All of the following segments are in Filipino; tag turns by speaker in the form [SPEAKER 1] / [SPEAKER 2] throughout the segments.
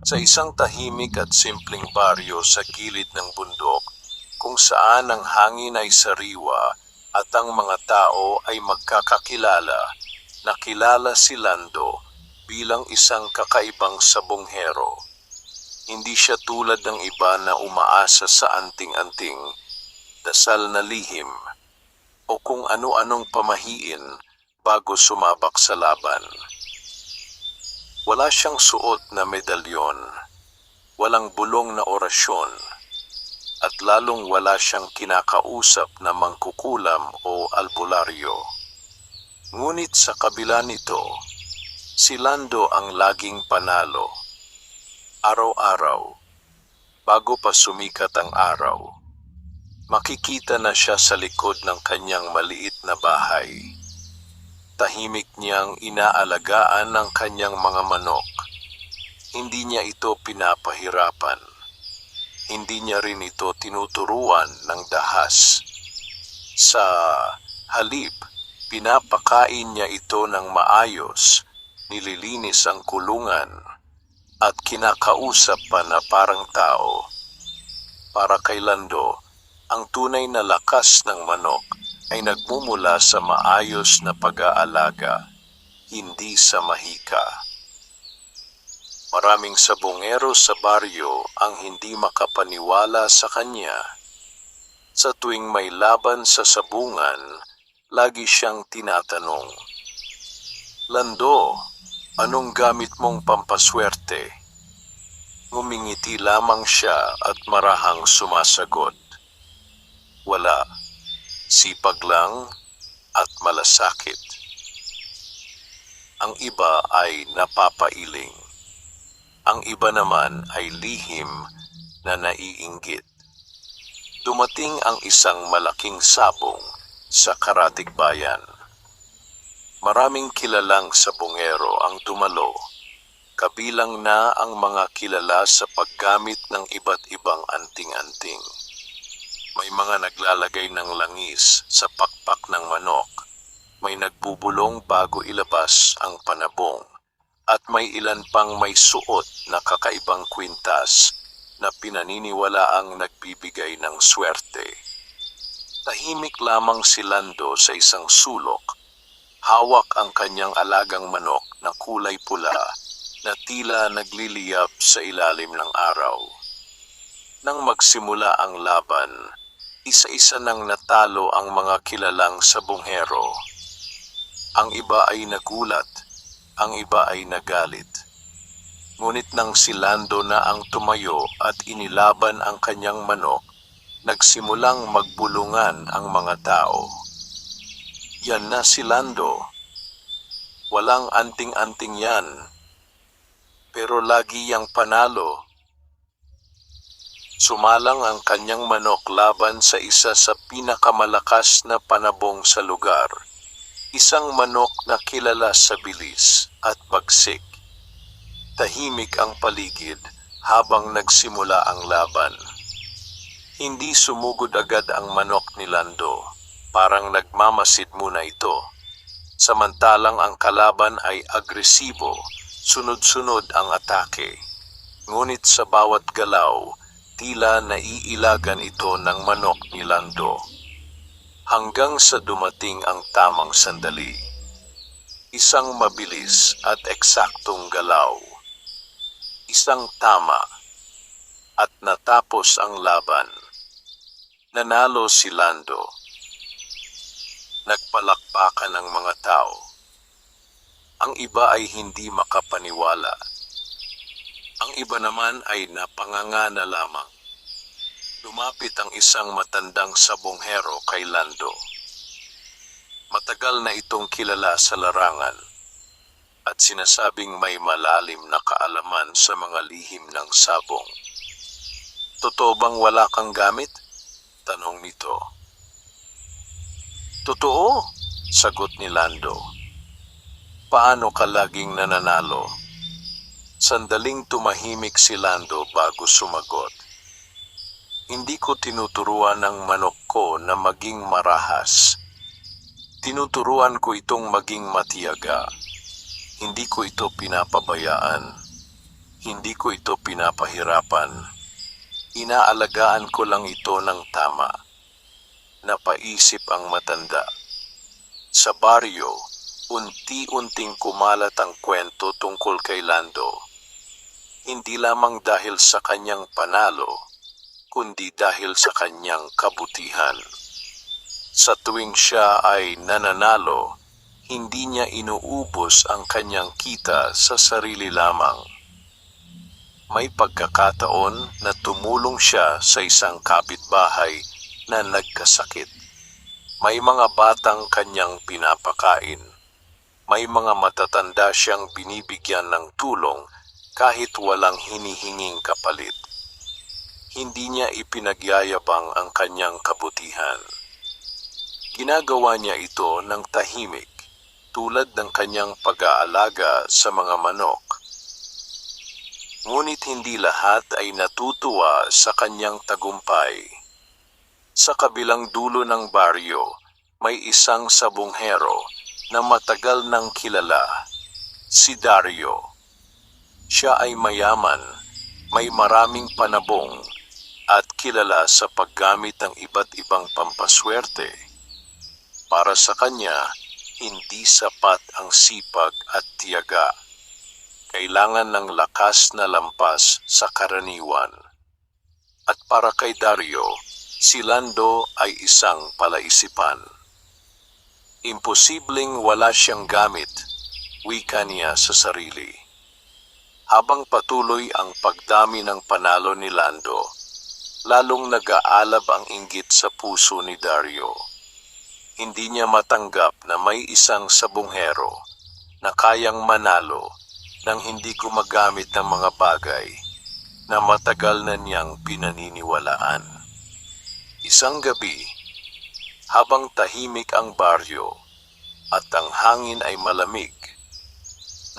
[SPEAKER 1] Sa isang tahimik at simpleng baryo sa gilid ng bundok, kung saan ang hangin ay sariwa at ang mga tao ay magkakakilala, nakilala si Lando bilang isang kakaibang sabonghero. Hindi siya tulad ng iba na umaasa sa anting-anting, dasal na lihim, o kung ano-anong pamahiin bago sumabak sa laban. Wala siyang suot na medalyon, walang bulong na orasyon, at lalong wala siyang kinakausap na mangkukulam o albularyo. Ngunit sa kabila nito, si Lando ang laging panalo. Araw-araw, bago pa sumikat ang araw, makikita na siya sa likod ng kanyang maliit na bahay. Tahimik niyang inaalagaan ng kanyang mga manok. Hindi niya ito pinapahirapan. Hindi niya rin ito tinuturuan ng dahas. Sa halip, pinapakain niya ito ng maayos, nililinis ang kulungan, at kinakausap pa na parang tao. Para kay Lando, ang tunay na lakas ng manok ay nagmumula sa maayos na pag-aalaga, hindi sa mahika. Maraming sabongero sa baryo ang hindi makapaniwala sa kanya. Sa tuwing may laban sa sabungan, lagi siyang tinatanong, "Lando, anong gamit mong pampaswerte?" Ngumingiti lamang siya at marahang sumasagot, "Wala. Sipag lang at malasakit." Ang iba ay napapailing. Ang iba naman ay lihim na naiinggit. Dumating ang isang malaking sabong sa Karatigbayan. Maraming kilalang sabongero ang dumalo, kabilang na ang mga kilala sa paggamit ng iba't ibang anting-anting. May mga naglalagay ng langis sa pakpak ng manok, may nagbubulong bago ilabas ang panabong, at may ilan pang may suot na kakaibang kwintas na pinaniniwalaang nagbibigay ng swerte. Tahimik lamang si Lando sa isang sulok, hawak ang kanyang alagang manok na kulay pula na tila nagliliyab sa ilalim ng araw. Nang magsimula ang laban, isa-isa nang natalo ang mga kilalang sabonghero. Ang iba ay nagulat, ang iba ay nagalit. Ngunit nang si Lando na ang tumayo at inilaban ang kanyang manok, nagsimulang magbulungan ang mga tao. Yan na si Lando. Walang anting-anting yan, pero lagi yang panalo. Sumalang ang kanyang manok laban sa isa sa pinakamalakas na panabong sa lugar. Isang manok na kilala sa bilis at bagsik. Tahimik ang paligid habang nagsimula ang laban. Hindi sumugod agad ang manok ni Lando, parang nagmamasid muna ito. Samantalang ang kalaban ay agresibo, sunod-sunod ang atake. Ngunit sa bawat galaw, tila naiilagan ito ng manok ni Lando. Hanggang sa dumating ang tamang sandali. Isang mabilis at eksaktong galaw. Isang tama. At natapos ang laban. Nanalo si Lando. Nagpalakpakan ang mga tao. Ang iba ay hindi makapaniwala. Ang iba naman ay napanganga na lamang. Lumapit ang isang matandang sabonghero kay Lando. Matagal na itong kilala sa larangan at sinasabing may malalim na kaalaman sa mga lihim ng sabong. "Totoo bang wala kang gamit?" tanong nito. "Totoo," sagot ni Lando. "Paano ka laging nananalo?" Sandaling tumahimik si Lando bago sumagot. "Hindi ko tinuturuan ng manok ko na maging marahas. Tinuturuan ko itong maging matiyaga. Hindi ko ito pinapabayaan. Hindi ko ito pinapahirapan. Inaalagaan ko lang ito ng tama. Napaisip ang matanda. Sa baryo, unti-unting kumalat ang kwento tungkol kay Lando. Hindi lamang dahil sa kanyang panalo, kundi dahil sa kanyang kabutihan. Sa tuwing siya ay nananalo, hindi niya inuubos ang kanyang kita sa sarili lamang. May pagkakataon na tumulong siya sa isang kapitbahay na nagkasakit. May mga batang kanyang pinapakain. May mga matatanda siyang binibigyan ng tulong kahit walang hinihinging kapalit. Hindi niya ipinagyayabang ang kanyang kabutihan. Ginagawa niya ito ng tahimik, tulad ng kanyang pag-aalaga sa mga manok. Ngunit hindi lahat ay natutuwa sa kanyang tagumpay. Sa kabilang dulo ng baryo, may isang sabonghero na matagal nang kilala, si Dario. Siya ay mayaman, may maraming panabong, at kilala sa paggamit ng iba't ibang pampaswerte. Para sa kanya, hindi sapat ang sipag at tiyaga. Kailangan ng lakas na lampas sa karaniwan. At para kay Dario, si Lando ay isang palaisipan. Imposibleng wala siyang gamit, wika niya sa sarili. Habang patuloy ang pagdami ng panalo ni Lando, lalong nag-aalab ang inggit sa puso ni Dario. Hindi niya matanggap na may isang sabonghero na kayang manalo nang hindi gumagamit ng mga bagay na matagal na niyang pinaniniwalaan. Isang gabi, habang tahimik ang baryo at ang hangin ay malamig,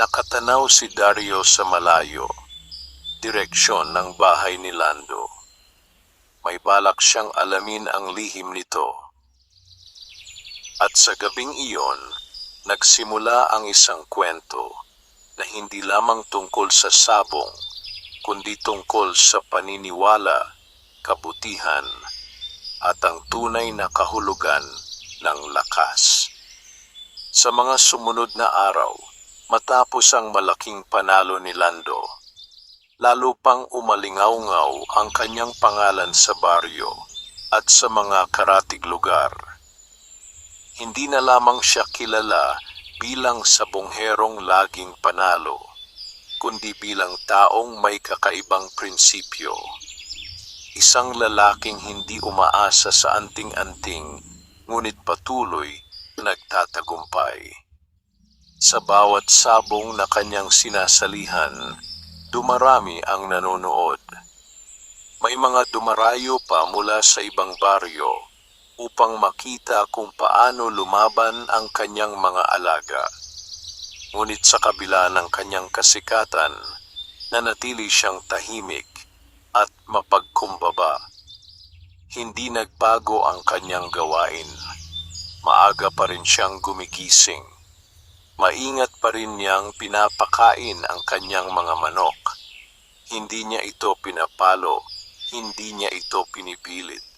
[SPEAKER 1] nakatanaw si Dario sa malayo, direksyon ng bahay ni Lando. May balak siyang alamin ang lihim nito. At sa gabing iyon, nagsimula ang isang kwento na hindi lamang tungkol sa sabong, kundi tungkol sa paniniwala, kabutihan, at ang tunay na kahulugan ng lakas. Sa mga sumunod na araw, matapos ang malaking panalo ni Lando, lalo pang umalingaw-ngaw ang kanyang pangalan sa baryo at sa mga karatig lugar. Hindi na lamang siya kilala bilang sabongherong laging panalo, kundi bilang taong may kakaibang prinsipyo. Isang lalaking hindi umaasa sa anting-anting, ngunit patuloy nagtatagumpay. Sa bawat sabong na kanyang sinasalihan, dumarami ang nanonood. May mga dumarayo pa mula sa ibang baryo upang makita kung paano lumaban ang kanyang mga alaga. Ngunit sa kabila ng kanyang kasikatan, nanatili siyang tahimik at mapagkumbaba. Hindi nagbago ang kanyang gawain. Maaga pa rin siyang gumigising. Maingat pa rin niyang pinapakain ang kanyang mga manok. Hindi niya ito pinapalo, hindi niya ito pinipilit.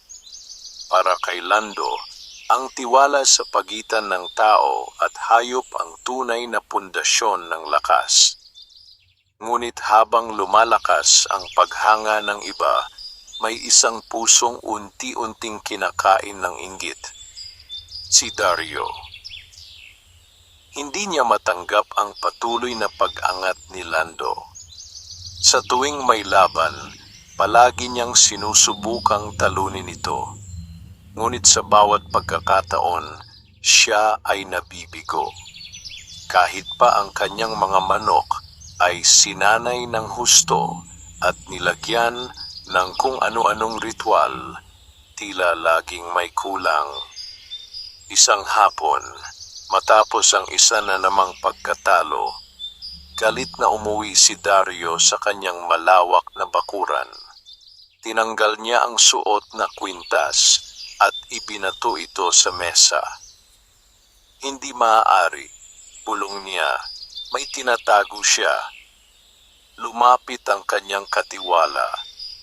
[SPEAKER 1] Para kay Lando, ang tiwala sa pagitan ng tao at hayop ang tunay na pundasyon ng lakas. Ngunit habang lumalakas ang paghanga ng iba, may isang pusong unti-unting kinakain ng inggit. Si Dario. Hindi niya matanggap ang patuloy na pag-angat ni Lando. Sa tuwing may laban, palagi niyang sinusubukang talunin ito. Ngunit sa bawat pagkakataon, siya ay nabibigo. Kahit pa ang kanyang mga manok ay sinanay ng husto at nilagyan ng kung ano-anong ritual, tila laging may kulang. Isang hapon, matapos ang isa na namang pagkatalo, galit na umuwi si Dario sa kanyang malawak na bakuran. Tinanggal niya ang suot na kwintas at ibinato ito sa mesa. Hindi maaari, bulong niya, may tinatago siya. lumapit ang kanyang katiwala,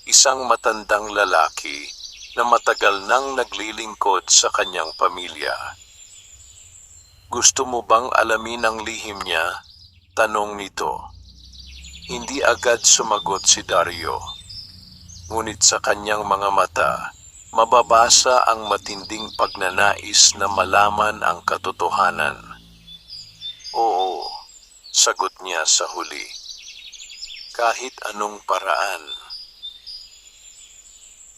[SPEAKER 1] isang matandang lalaki na matagal nang naglilingkod sa kanyang pamilya. "Gusto mo bang alamin ang lihim niya?" tanong nito. Hindi agad sumagot si Dario. Ngunit sa kanyang mga mata, mababasa ang matinding pagnanais na malaman ang katotohanan. "Oo," sagot niya sa huli. "Kahit anong paraan."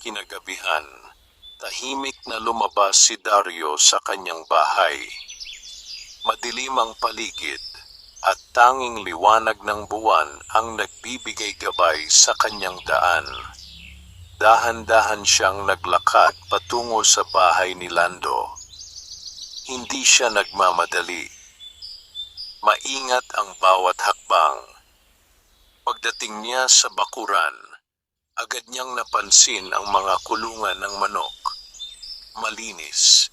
[SPEAKER 1] Kinagabihan, tahimik na lumabas si Dario sa kanyang bahay. Madilim ang paligid at tanging liwanag ng buwan ang nagbibigay gabay sa kanyang daan. Dahan-dahan siyang naglakad patungo sa bahay ni Lando. Hindi siya nagmamadali. Maingat ang bawat hakbang. Pagdating niya sa bakuran, agad niyang napansin ang mga kulungan ng manok. Malinis.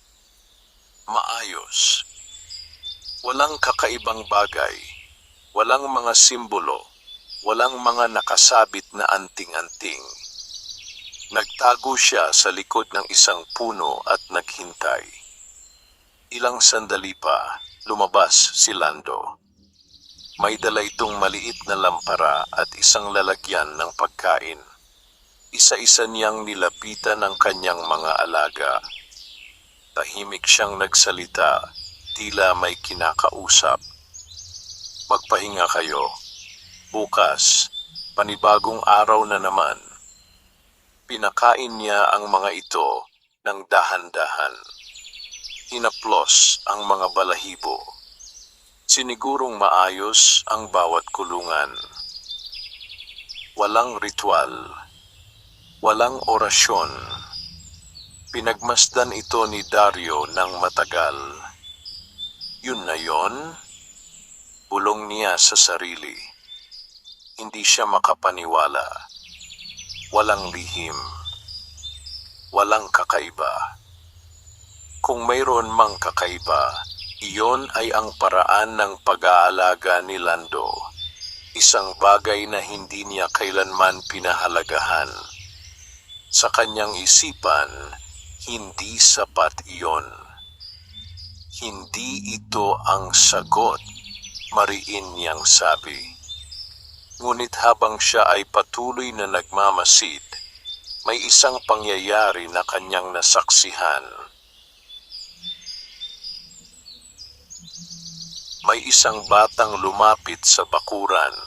[SPEAKER 1] Maayos. Walang kakaibang bagay, walang mga simbolo, walang mga nakasabit na anting-anting. Nagtago siya sa likod ng isang puno at naghintay. Ilang sandali pa, lumabas si Lando. May dala itong maliit na lampara at isang lalagyan ng pagkain. Isa-isa niyang nilapitan ng kanyang mga alaga. Tahimik siyang nagsalita, tila may kinakausap. "Magpahinga kayo. Bukas, panibagong araw na naman." Pinakain niya ang mga ito ng dahan-dahan. Hinaplos ang mga balahibo. Sinigurong maayos ang bawat kulungan. Walang ritual. Walang orasyon. Pinagmasdan ito ni Dario ng matagal. Yun na yon? Bulong niya sa sarili. Hindi siya makapaniwala. Walang lihim. Walang kakaiba. Kung mayroon mang kakaiba, iyon ay ang paraan ng pag-aalaga ni Lando. Isang bagay na hindi niya kailanman pinahalagahan. Sa kanyang isipan, hindi sapat iyon. Hindi ito ang sagot, mariin niyang sabi. Ngunit habang siya ay patuloy na nagmamasid, may isang pangyayari na kanyang nasaksihan. May isang batang lumapit sa bakuran.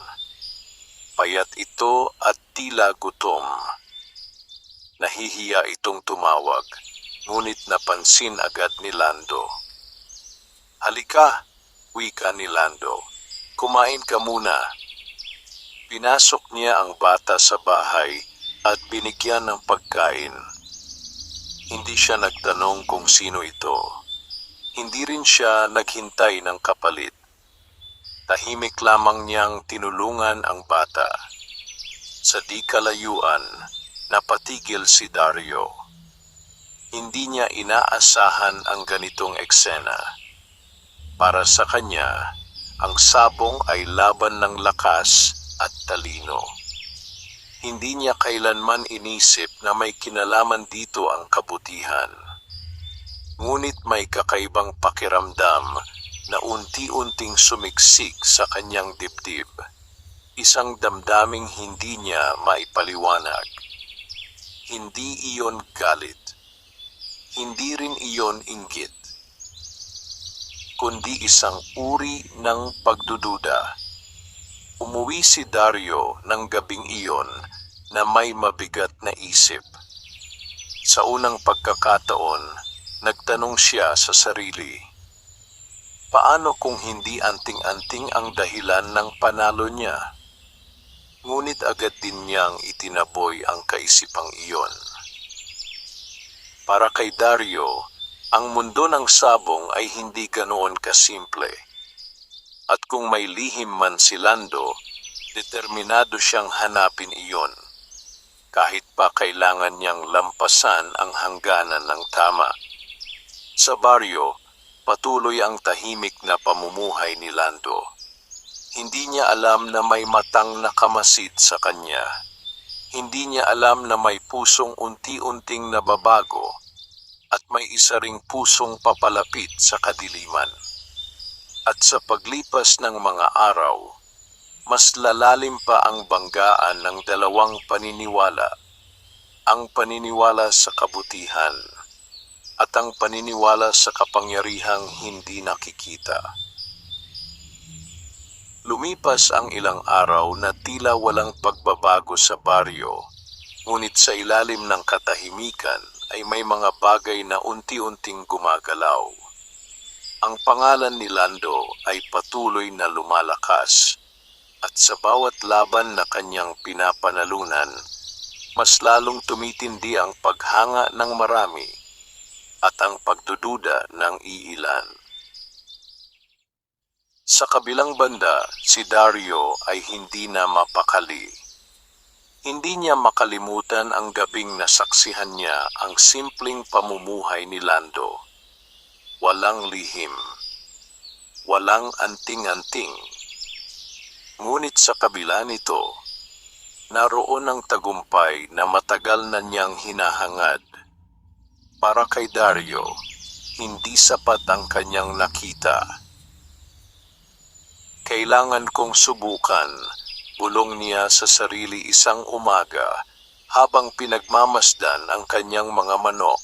[SPEAKER 1] Payat ito at tila gutom. Nahihiya itong tumawag, ngunit napansin agad ni Lando. "Halika," wika ni Lando. "Kumain ka muna." Pinasok niya ang bata sa bahay at binigyan ng pagkain. Hindi siya nagtanong kung sino ito. Hindi rin siya naghintay ng kapalit. Tahimik lamang niyang tinulungan ang bata. Sa di kalayuan, napatigil si Dario. Hindi niya inaasahan ang ganitong eksena. Para sa kanya, ang sabong ay laban ng lakas at talino. Hindi niya kailanman inisip na may kinalaman dito ang kabutihan. Ngunit may kakaibang pakiramdam na unti-unting sumiksik sa kanyang dibdib. Isang damdaming hindi niya maipaliwanag. Hindi iyon galit. Hindi rin iyon inggit. Kundi isang uri ng pagdududa. Umuwi si Dario ng gabing iyon na may mabigat na isip. Sa unang pagkakataon, nagtanong siya sa sarili, paano kung hindi anting-anting ang dahilan ng panalo niya? Ngunit agad din niyang itinaboy ang kaisipang iyon. Para kay Dario, ang mundo ng sabong ay hindi ganoon kasimple. At kung may lihim man si Lando, determinado siyang hanapin iyon. Kahit pa kailangan niyang lampasan ang hangganan ng tama. Sa baryo, patuloy ang tahimik na pamumuhay ni Lando. Hindi niya alam na may matang nakamasid sa kanya. Hindi niya alam na may pusong unti-unting nababago at may isa ring pusong papalapit sa kadiliman. At sa paglipas ng mga araw, mas lalalim pa ang banggaan ng dalawang paniniwala. Ang paniniwala sa kabutihan at ang paniniwala sa kapangyarihang hindi nakikita. Lumipas ang ilang araw na tila walang pagbabago sa baryo, ngunit sa ilalim ng katahimikan ay may mga bagay na unti-unting gumagalaw. Ang pangalan ni Lando ay patuloy na lumalakas, at sa bawat laban na kanyang pinapanalunan, mas lalong tumitindi ang paghanga ng marami at ang pagdududa ng iilan. Sa kabilang banda, si Dario ay hindi na mapakali. Hindi niya makalimutan ang gabing nasaksihan niya ang simpleng pamumuhay ni Lando. Walang lihim, walang anting-anting. Ngunit sa kabila nito, naroon ang tagumpay na matagal na niyang hinahangad. Para kay Dario, hindi sapat ang kanyang nakita. Kailangan kong subukan, bulong niya sa sarili isang umaga habang pinagmamasdan ang kanyang mga manok.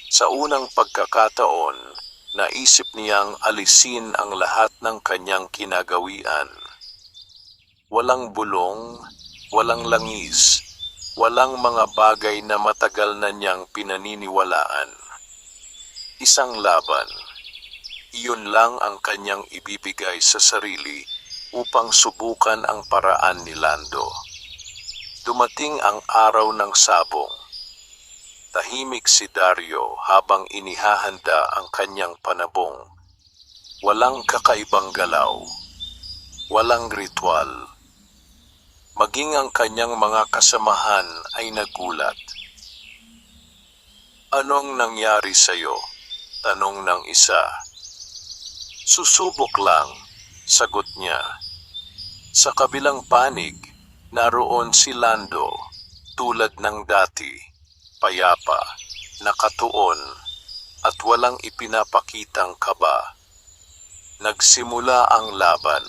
[SPEAKER 1] Sa unang pagkakataon, naisip niyang alisin ang lahat ng kanyang kinagawian. Walang bulong, walang langis, walang mga bagay na matagal na niyang pinaniniwalaan. Isang laban. Iyon lang ang kanyang ibibigay sa sarili upang subukan ang paraan ni Lando. Dumating ang araw ng sabong. Tahimik si Dario habang inihahanda ang kanyang panabong. Walang kakaibang galaw, walang ritual. Maging ang kanyang mga kasamahan ay nagulat. "Anong nangyari sa'yo?" tanong ng isa. "Susubok lang," sagot niya. Sa kabilang panig, naroon si Lando, tulad ng dati, payapa, nakatuon, at walang ipinapakitang kaba. Nagsimula ang laban.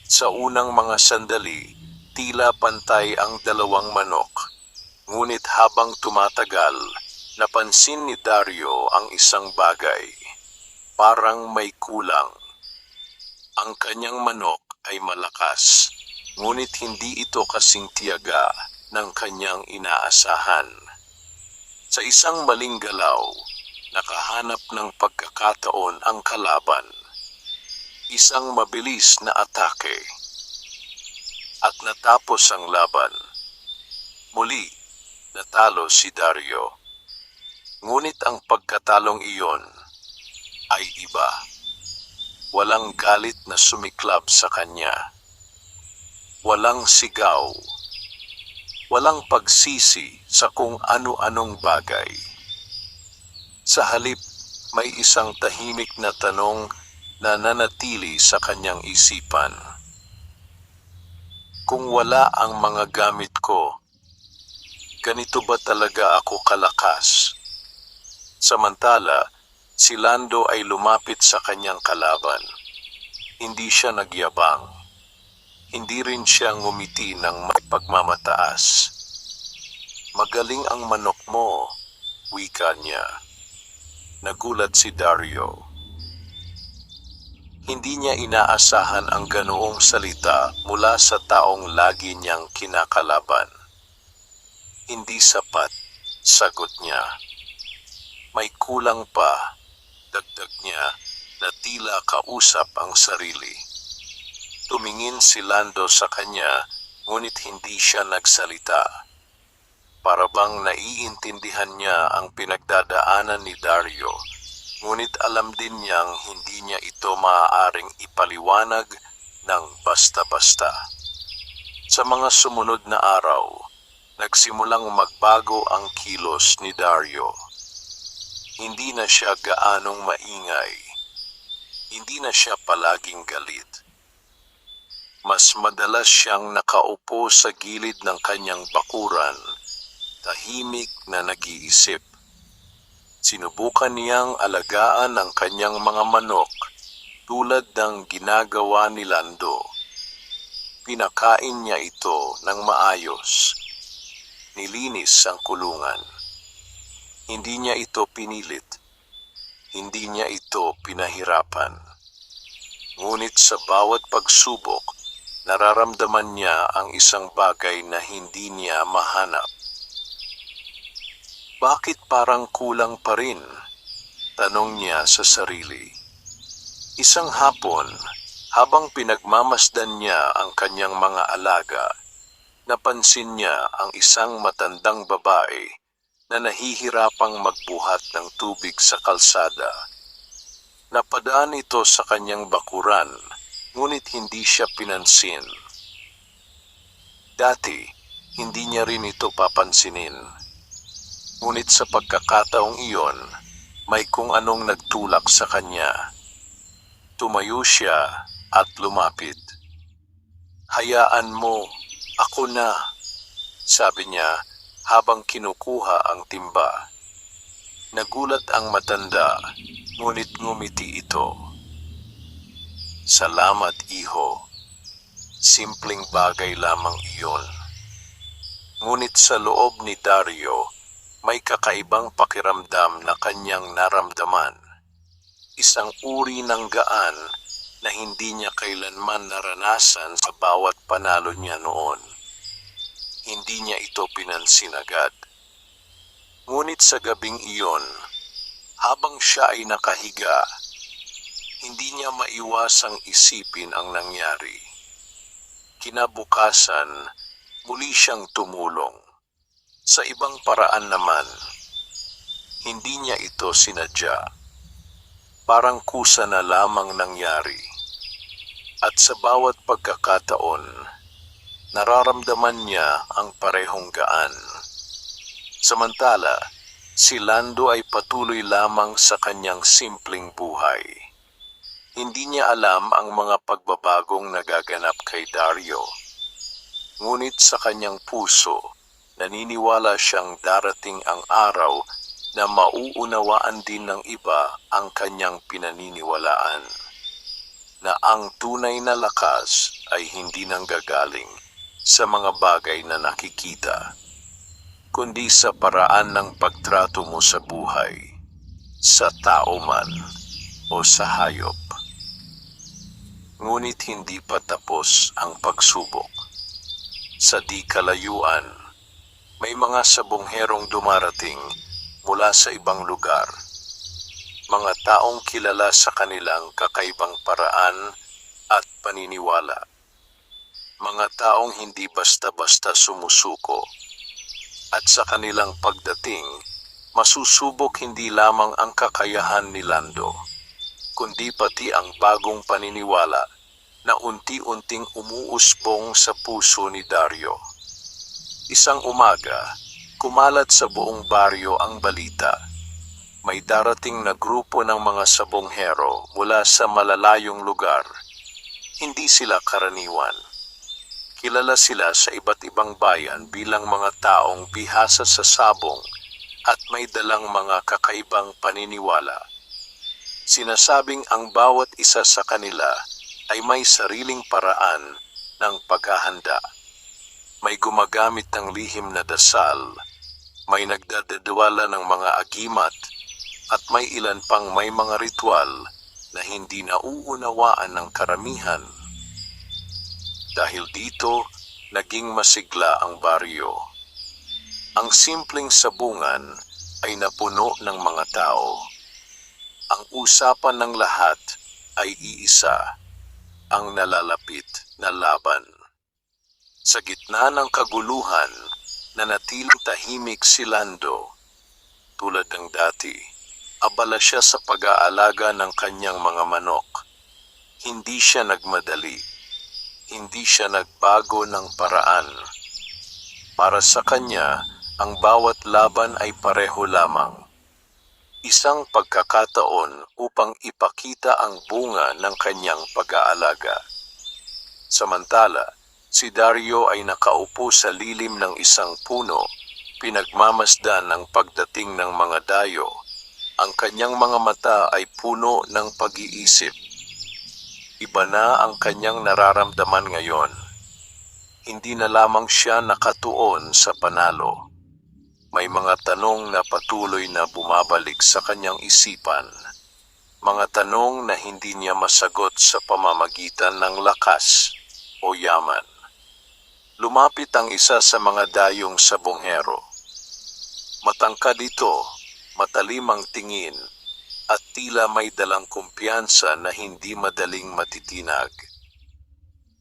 [SPEAKER 1] Sa unang mga sandali, tila pantay ang dalawang manok. Ngunit habang tumatagal, napansin ni Dario ang isang bagay. Parang may kulang. Ang kanyang manok ay malakas, ngunit hindi ito kasing tiyaga ng kanyang inaasahan. Sa isang maling galaw, nakahanap ng pagkakataon ang kalaban. Isang mabilis na atake. At natapos ang laban. Muli, natalo si Dario. Ngunit ang pagkatalong iyon ay iba. Walang galit na sumiklab sa kanya. Walang sigaw. Walang pagsisi sa kung ano-anong bagay. Sa halip, may isang tahimik na tanong na nanatili sa kanyang isipan. Kung wala ang mga gamit ko, ganito ba talaga ako kalakas? Samantala, si Lando ay lumapit sa kanyang kalaban. Hindi siya nagyabang. Hindi rin siya ngumiti ng may pagmamataas. "Magaling ang manok mo," wika niya. Nagulat si Dario. Hindi niya inaasahan ang ganoong salita mula sa taong lagi niyang kinakalaban. "Hindi sapat," sagot niya. "May kulang pa," dagdag niya na tila kausap ang sarili. Tumingin si Lando sa kanya, ngunit hindi siya nagsalita. Para bang naiintindihan niya ang pinagdadaanan ni Dario, ngunit alam din niyang hindi niya ito maaaring ipaliwanag ng basta-basta. Sa mga sumunod na araw, nagsimulang magbago ang kilos ni Dario. Hindi na siya gaanong maingay. Hindi na siya palaging galit. Mas madalas siyang nakaupo sa gilid ng kanyang bakuran, tahimik na nag-iisip. Sinubukan niyang alagaan ang kanyang mga manok tulad ng ginagawa ni Lando. Pinakain niya ito ng maayos. Nilinis ang kulungan. Hindi niya ito pinilit. Hindi niya ito pinahirapan. Ngunit sa bawat pagsubok, nararamdaman niya ang isang bagay na hindi niya mahanap. Bakit parang kulang pa rin? Tanong niya sa sarili. Isang hapon, habang pinagmamasdan niya ang kanyang mga alaga, napansin niya ang isang matandang babae na nahihirapang magbuhat ng tubig sa kalsada. Napadaan ito sa kanyang bakuran, ngunit hindi siya pinansin. Dati, hindi niya rin ito papansinin. Ngunit sa pagkakataong iyon, may kung anong nagtulak sa kanya. Tumayo siya at lumapit. "Hayaan mo, ako na," sabi niya habang kinukuha ang timba. Nagulat ang matanda, ngunit ngumiti ito. "Salamat, iho. Simpleng bagay lamang iyon." Ngunit sa loob ni Dario, may kakaibang pakiramdam na kanyang naramdaman. Isang uri ng gaan na hindi niya kailanman naranasan sa bawat panalo niya noon. Hindi niya ito pinansin agad. Ngunit sa gabing iyon, habang siya ay nakahiga, hindi niya maiwasang isipin ang nangyari. Kinabukasan, muli siyang tumulong. Sa ibang paraan naman, hindi niya ito sinadya. Parang kusa na lamang nangyari. At sa bawat pagkakataon, nararamdaman niya ang parehong gaan. Samantala, si Lando ay patuloy lamang sa kanyang simpleng buhay. Hindi niya alam ang mga pagbabagong nagaganap kay Dario. Ngunit sa kanyang puso, naniniwala siyang darating ang araw na mauunawaan din ng iba ang kanyang pinaniniwalaan. Na ang tunay na lakas ay hindi nanggagaling sa mga bagay na nakikita, kundi sa paraan ng pagtrato mo sa buhay, sa tao man o sa hayop. Ngunit hindi pa tapos ang pagsubok. Sa di kalayuan, may mga sabongherong dumarating mula sa ibang lugar. Mga taong kilala sa kanilang kakaibang paraan at paniniwala. Mga taong hindi basta-basta sumusuko. At sa kanilang pagdating, masusubok hindi lamang ang kakayahan ni Lando, kundi pati ang bagong paniniwala na unti-unting umuusbong sa puso ni Dario. Isang umaga, kumalat sa buong baryo ang balita. May darating na grupo ng mga sabonghero mula sa malalayong lugar. Hindi sila karaniwan. Kilala sila sa iba't ibang bayan bilang mga taong bihasa sa sabong at may dalang mga kakaibang paniniwala. Sinasabing ang bawat isa sa kanila ay may sariling paraan ng paghahanda. May gumagamit ng lihim na dasal, may nagdadadwala ng mga agimat, at may ilan pang may mga ritual na hindi nauunawaan ng karamihan. Dahil dito, naging masigla ang baryo. Ang simpleng sabungan ay napuno ng mga tao. Ang usapan ng lahat ay iisa, ang nalalapit na laban. Sa gitna ng kaguluhan, nanatiling tahimik si Lando. Tulad ng dati, abala siya sa pag-aalaga ng kanyang mga manok. Hindi siya nagmadali. Hindi siya nagbago ng paraan. Para sa kanya, ang bawat laban ay pareho lamang. Isang pagkakataon upang ipakita ang bunga ng kanyang pag-aalaga. Samantala, si Dario ay nakaupo sa lilim ng isang puno, pinagmamasdan ng pagdating ng mga dayo. Ang kanyang mga mata ay puno ng pag-iisip. Iba na ang kanyang nararamdaman ngayon. Hindi na lamang siya nakatuon sa panalo. May mga tanong na patuloy na bumabalik sa kanyang isipan. Mga tanong na hindi niya masagot sa pamamagitan ng lakas o yaman. Lumapit ang isa sa mga dayong sabonghero. Matangkad ito, matalim ang tingin, at tila may dalang kumpiyansa na hindi madaling matitinag.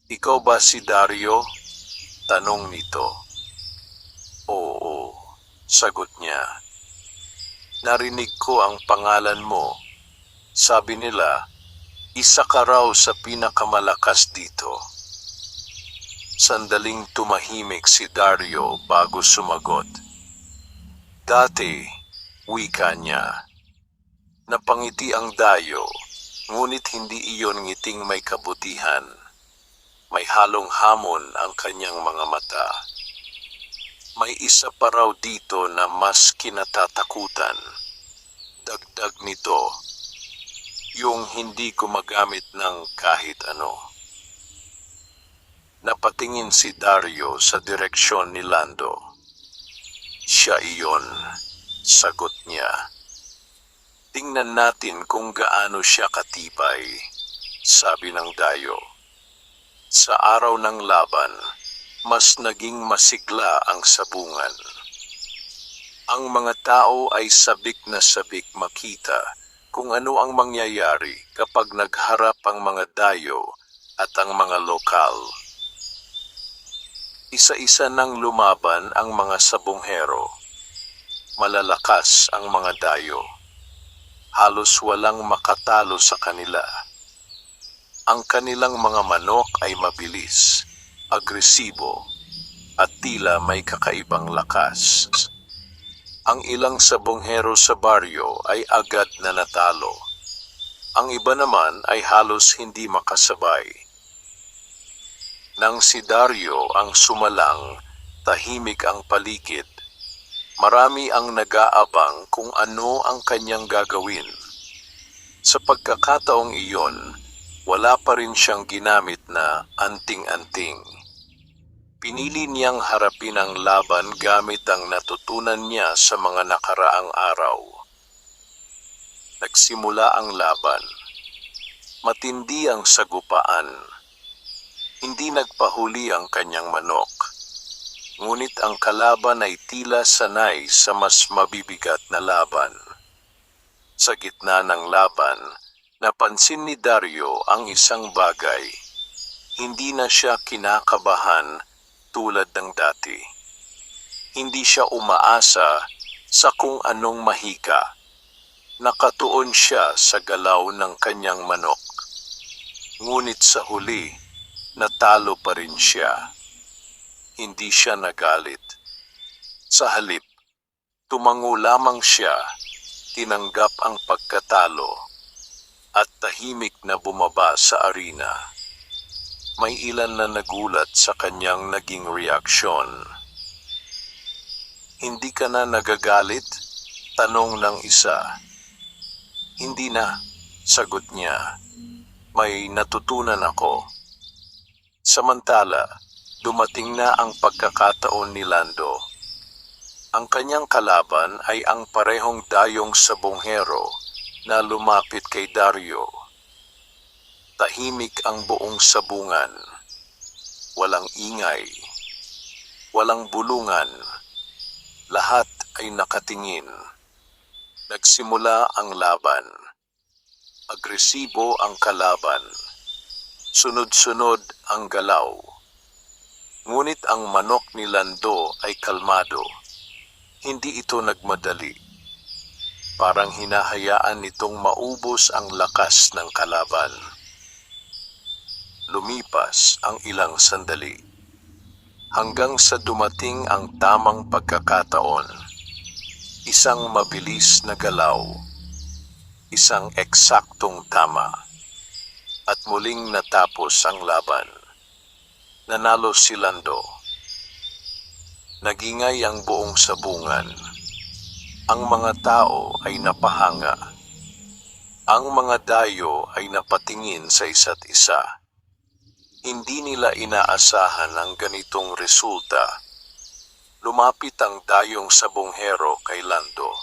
[SPEAKER 1] "Ikaw ba si Dario?" tanong nito. "Oo," sagot niya. "Narinig ko ang pangalan mo. Sabi nila, isa ka raw sa pinakamalakas dito." Sandaling tumahimik si Dario bago sumagot. "Dati," wika niya. Napangiti ang dayo, ngunit hindi iyon ngiting may kabutihan. May halong hamon ang kanyang mga mata. "May isa pa raw dito na mas kinatatakutan." Dagdag nito, "Yung hindi gumagamit ng kahit ano." Napatingin si Dario sa direksyon ni Lando. "Siya iyon," sagot niya. "Tingnan natin kung gaano siya katibay," sabi ng dayo. Sa araw ng laban, mas naging masigla ang sabungan. Ang mga tao ay sabik na sabik makita kung ano ang mangyayari kapag nagharap ang mga dayo at ang mga lokal. Isa-isa nang lumaban ang mga sabonghero. Malalakas ang mga dayo. Halos walang makatalo sa kanila. Ang kanilang mga manok ay mabilis, agresibo, at tila may kakaibang lakas. Ang ilang sabonghero sa baryo ay agad na natalo. Ang iba naman ay halos hindi makasabay. Nang si Dario ang sumalang, tahimik ang paligid. Marami ang nag-aabang kung ano ang kanyang gagawin. Sa pagkakataong iyon, wala pa rin siyang ginamit na anting-anting. Pinili niyang harapin ang laban gamit ang natutunan niya sa mga nakaraang araw. Nagsimula ang laban. Matindi ang sagupaan. Hindi nagpahuli ang kanyang manok. Ngunit ang kalaban ay tila sanay sa mas mabibigat na laban. Sa gitna ng laban, napansin ni Dario ang isang bagay. Hindi na siya kinakabahan tulad ng dati. Hindi siya umaasa sa kung anong mahika. Nakatuon siya sa galaw ng kanyang manok. Ngunit sa huli, natalo pa rin siya. Hindi siya nagalit. Sa halip, tumango lamang siya, tinanggap ang pagkatalo, at tahimik na bumaba sa arena. May ilan na nagulat sa kanyang naging reaksyon. "Hindi ka na nagagalit?" tanong ng isa. "Hindi na," sagot niya. "May natutunan ako." Samantala, dumating na ang pagkakataon ni Lando. Ang kanyang kalaban ay ang parehong dayong sabonghero na lumapit kay Dario. Tahimik ang buong sabungan. Walang ingay. Walang bulungan. Lahat ay nakatingin. Nagsimula ang laban. Agresibo ang kalaban. Sunod-sunod ang galaw. Ngunit ang manok ni Lando ay kalmado. Hindi ito nagmadali. Parang hinahayaan nitong maubos ang lakas ng kalaban. Lumipas ang ilang sandali. Hanggang sa dumating ang tamang pagkakataon. Isang mabilis na galaw. Isang eksaktong tama. At muling natapos ang laban. Nanalo si Lando. Nagingay ang buong sabungan. Ang mga tao ay napahanga. Ang mga dayo ay napatingin sa isa't isa. Hindi nila inaasahan ang ganitong resulta. Lumapit ang dayong sabonghero kay Lando.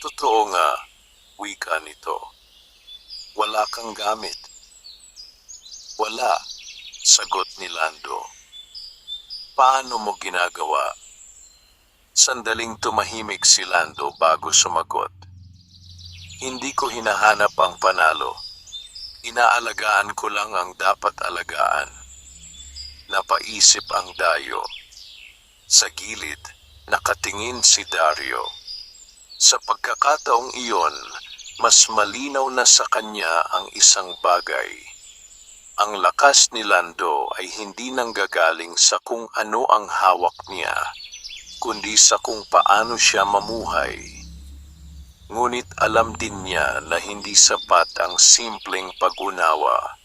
[SPEAKER 1] Totoo nga, wika nito. Wala kang gamit. Wala, sagot ni Lando. Paano mo ginagawa? Sandaling tumahimik si Lando bago sumagot. Hindi ko hinahanap ang panalo. Inaalagaan ko lang ang dapat alagaan. Napaisip ang dayo. Sa gilid, nakatingin si Dario. Sa pagkakataong iyon, mas malinaw na sa kanya ang isang bagay. Ang lakas ni Lando ay hindi nanggagaling sa kung ano ang hawak niya, kundi sa kung paano siya mamuhay. Ngunit alam din niya na hindi sapat ang simpleng pag-unawa.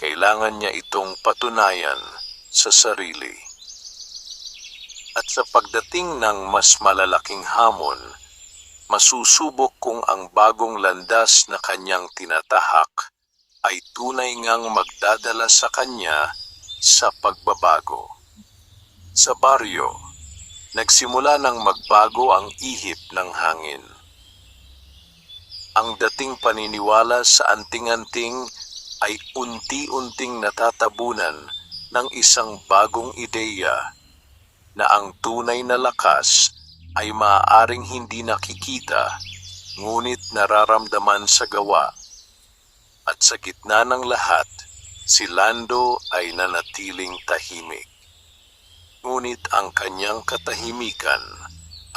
[SPEAKER 1] Kailangan niya itong patunayan sa sarili. At sa pagdating ng mas malalaking hamon, masusubok kung ang bagong landas na kanyang tinatahak ay tunay ngang magdadala sa kanya sa pagbabago. Sa baryo, nagsimula ng magbago ang ihip ng hangin. Ang dating paniniwala sa anting-anting ay unti-unting natatabunan ng isang bagong ideya na ang tunay na lakas ay maaaring hindi nakikita, ngunit nararamdaman sa gawa. At sa gitna ng lahat, si Lando ay nanatiling tahimik. Ngunit ang kanyang katahimikan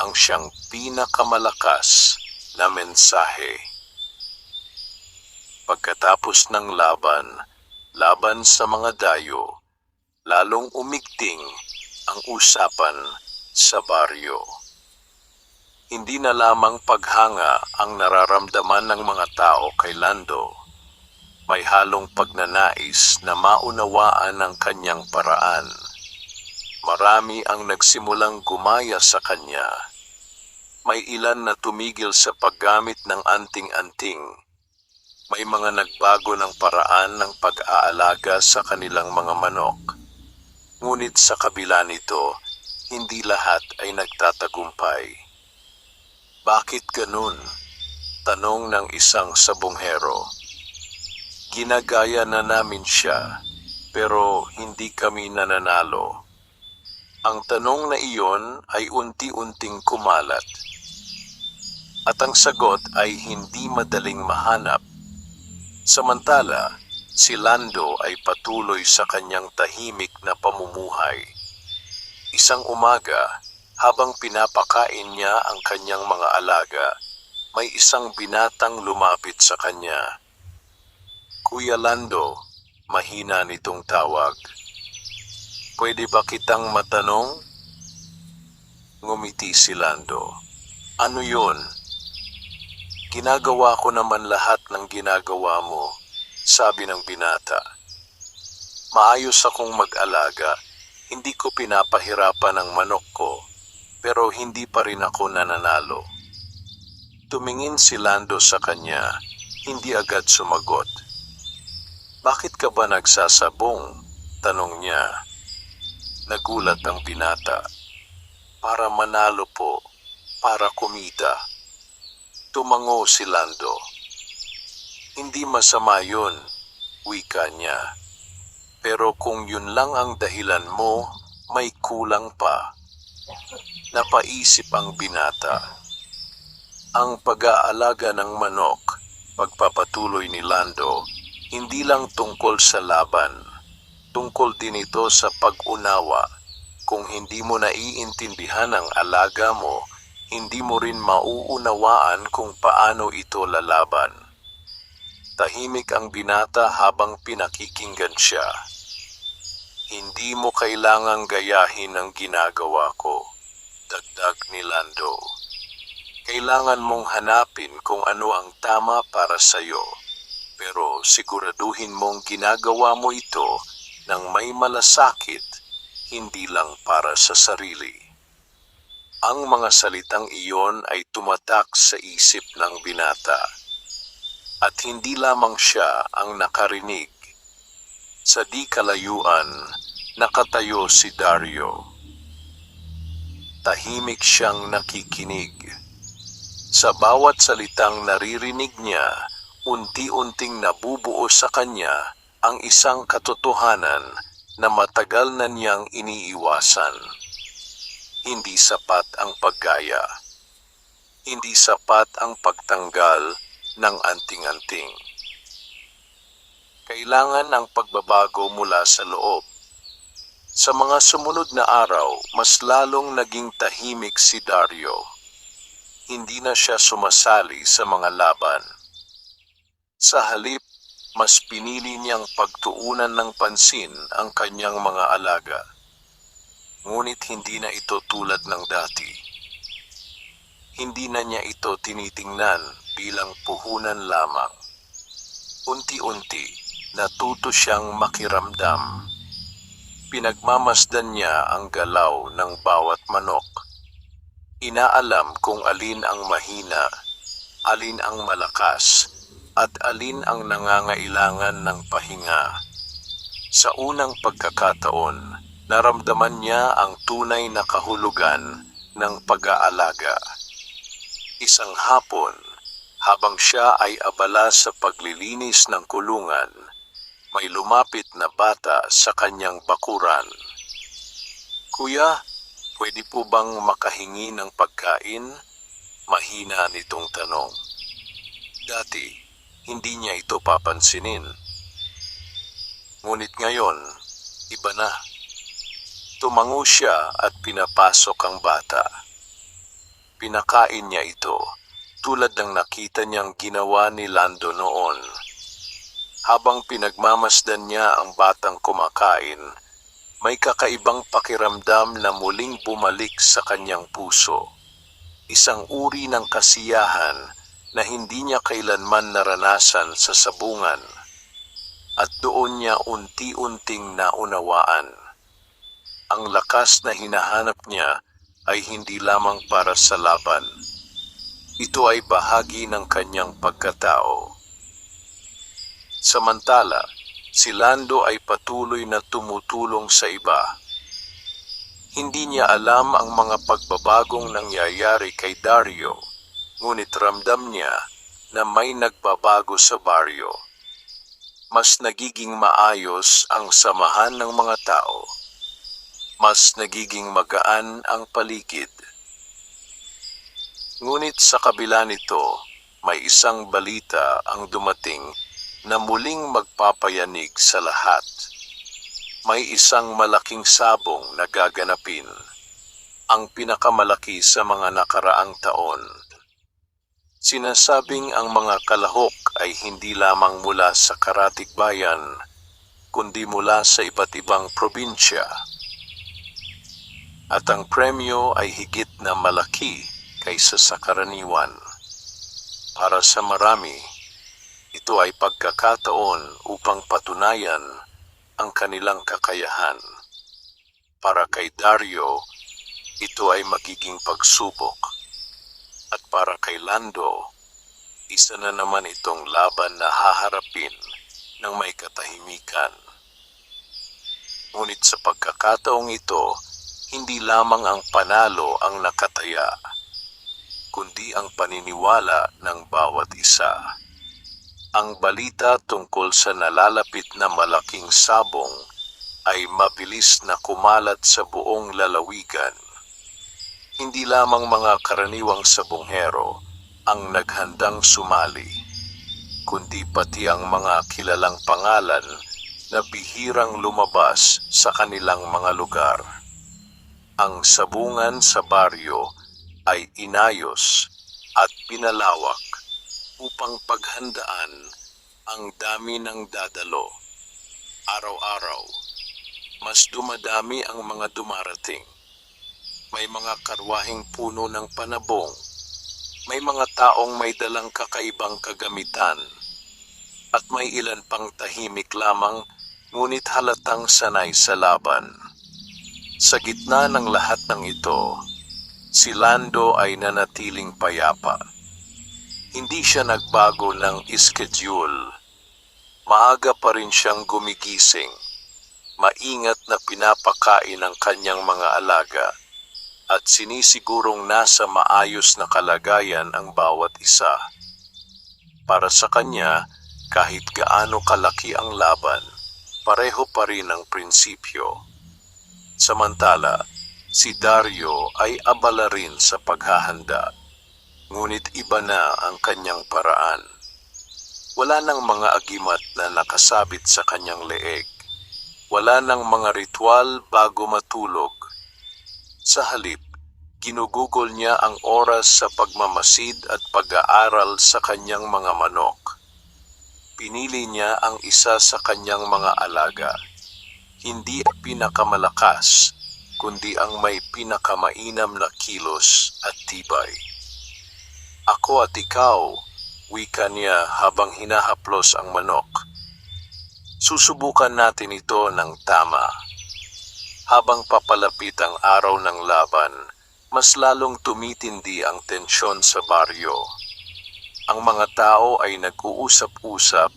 [SPEAKER 1] ang siyang pinakamalakas na mensahe. Pagkatapos ng laban sa mga dayo, lalong umigting ang usapan sa baryo. Hindi na lamang paghanga ang nararamdaman ng mga tao kay Lando. May halong pagnanais na maunawaan ang kanyang paraan. Marami ang nagsimulang gumaya sa kanya. May ilan na tumigil sa paggamit ng anting-anting. May mga nagbago ng paraan ng pag-aalaga sa kanilang mga manok. Ngunit sa kabila nito, hindi lahat ay nagtatagumpay. Bakit ganun? Tanong ng isang sabonghero. Ginagaya na namin siya, pero hindi kami nananalo. Ang tanong na iyon ay unti-unting kumalat. At ang sagot ay hindi madaling mahanap. Samantala, si Lando ay patuloy sa kanyang tahimik na pamumuhay. Isang umaga, habang pinapakain niya ang kanyang mga alaga, may isang binatang lumapit sa kanya. Kuya Lando, mahina nitong tawag. Pwede ba kitang matanong? Ngumiti si Lando. Ano yun? Ginagawa ko naman lahat ng ginagawa mo, sabi ng binata. Maayos akong mag-alaga, hindi ko pinapahirapan ang manok ko, pero hindi pa rin ako nananalo. Tumingin si Lando sa kanya, hindi agad sumagot. Bakit ka ba nagsasabong? Tanong niya. Nagulat ang binata. Para manalo po, para kumita. Tumango si Lando. Hindi masama yun, wika niya. Pero kung yun lang ang dahilan mo, may kulang pa. Napaisip ang binata. Ang pag-aalaga ng manok, pagpapatuloy ni Lando, hindi lang tungkol sa laban. Tungkol din ito sa pag-unawa. Kung hindi mo naiintindihan ang alaga mo, hindi mo rin mauunawaan kung paano ito lalaban. Tahimik ang binata habang pinakikinggan siya. Hindi mo kailangang gayahin ang ginagawa ko, dagdag ni Lando. Kailangan mong hanapin kung ano ang tama para sa'yo, pero siguraduhin mong ginagawa mo ito ng may malasakit, hindi lang para sa sarili. Ang mga salitang iyon ay tumatak sa isip ng binata. At hindi lamang siya ang nakarinig. Sa di kalayuan, nakatayo si Dario. Tahimik siyang nakikinig. Sa bawat salitang naririnig niya, unti-unting nabubuo sa kanya ang isang katotohanan na matagal na niyang iniiwasan. Hindi sapat ang paggaya. Hindi sapat ang pagtanggal ng anting-anting. Kailangan ang pagbabago mula sa loob. Sa mga sumunod na araw, mas lalong naging tahimik si Dario. Hindi na siya sumasali sa mga laban. Sa halip, mas pinili niyang pagtuunan ng pansin ang kanyang mga alaga. Ngunit hindi na ito tulad ng dati. Hindi na niya ito tinitingnan bilang puhunan lamang. Unti-unti, natuto siyang makiramdam. Pinagmamasdan niya ang galaw ng bawat manok. Inaalam kung alin ang mahina, alin ang malakas, at alin ang nangangailangan ng pahinga. Sa unang pagkakataon, naramdaman niya ang tunay na kahulugan ng pag-aalaga. Isang hapon, habang siya ay abala sa paglilinis ng kulungan, may lumapit na bata sa kanyang bakuran. "Kuya, pwede po bang makahingi ng pagkain?" Mahina nitong tanong. Dati, hindi niya ito papansinin. Ngunit ngayon, iba na. Tumango siya at pinapasok ang bata. Pinakain niya ito, tulad ng nakita niyang ginawa ni Lando noon. Habang pinagmamasdan niya ang batang kumakain, may kakaibang pakiramdam na muling bumalik sa kanyang puso. Isang uri ng kasiyahan na hindi niya kailanman naranasan sa sabungan. At doon niya unti-unting naunawaan. Ang lakas na hinahanap niya ay hindi lamang para sa laban. Ito ay bahagi ng kanyang pagkatao. Samantala, si Lando ay patuloy na tumutulong sa iba. Hindi niya alam ang mga pagbabagong nangyayari kay Dario, ngunit ramdam niya na may nagbabago sa baryo. Mas nagiging maayos ang samahan ng mga tao. Mas nagiging magaan ang paligid. Ngunit sa kabila nito, may isang balita ang dumating na muling magpapayanig sa lahat. May isang malaking sabong na gaganapin, ang pinakamalaki sa mga nakaraang taon. Sinasabing ang mga kalahok ay hindi lamang mula sa karatig bayan, kundi mula sa iba't ibang probinsya. At ang premyo ay higit na malaki kaysa sa karaniwan. Para sa marami, ito ay pagkakataon upang patunayan ang kanilang kakayahan. Para kay Dario, ito ay magiging pagsubok. At para kay Lando, isa na naman itong laban na haharapin ng may katahimikan. Ngunit sa pagkakataong ito, hindi lamang ang panalo ang nakataya, kundi ang paniniwala ng bawat isa. Ang balita tungkol sa nalalapit na malaking sabong ay mabilis na kumalat sa buong lalawigan. Hindi lamang mga karaniwang sabonghero ang naghandang sumali, kundi pati ang mga kilalang pangalan na bihirang lumabas sa kanilang mga lugar. Ang sabungan sa baryo ay inayos at pinalawak upang paghandaan ang dami ng dadalo. Araw-araw, mas dumadami ang mga dumarating. May mga karwaheng puno ng panabong. May mga taong may dalang kakaibang kagamitan. At may ilan pang tahimik lamang ngunit halatang sanay sa laban. Sa gitna ng lahat ng ito, si Lando ay nanatiling payapa. Hindi siya nagbago ng schedule. Maaga pa rin siyang gumigising. Maingat na pinapakain ang kanyang mga alaga at sinisigurong nasa maayos na kalagayan ang bawat isa. Para sa kanya, kahit gaano kalaki ang laban, pareho pa rin ang prinsipyo. Samantala, si Dario ay abala rin sa paghahanda, ngunit iba na ang kanyang paraan. Wala nang mga agimat na nakasabit sa kanyang leeg. Wala nang mga ritual bago matulog. Sa halip, ginugugol niya ang oras sa pagmamasid at pag-aaral sa kanyang mga manok. Pinili niya ang isa sa kanyang mga alaga. Hindi ang pinakamalakas, kundi ang may pinakamainam na kilos at tibay. Ako at ikaw, wika niya habang hinahaplos ang manok. Susubukan natin ito ng tama. Habang papalapit ang araw ng laban, mas lalong tumitindi ang tensyon sa baryo. Ang mga tao ay nag-uusap-usap,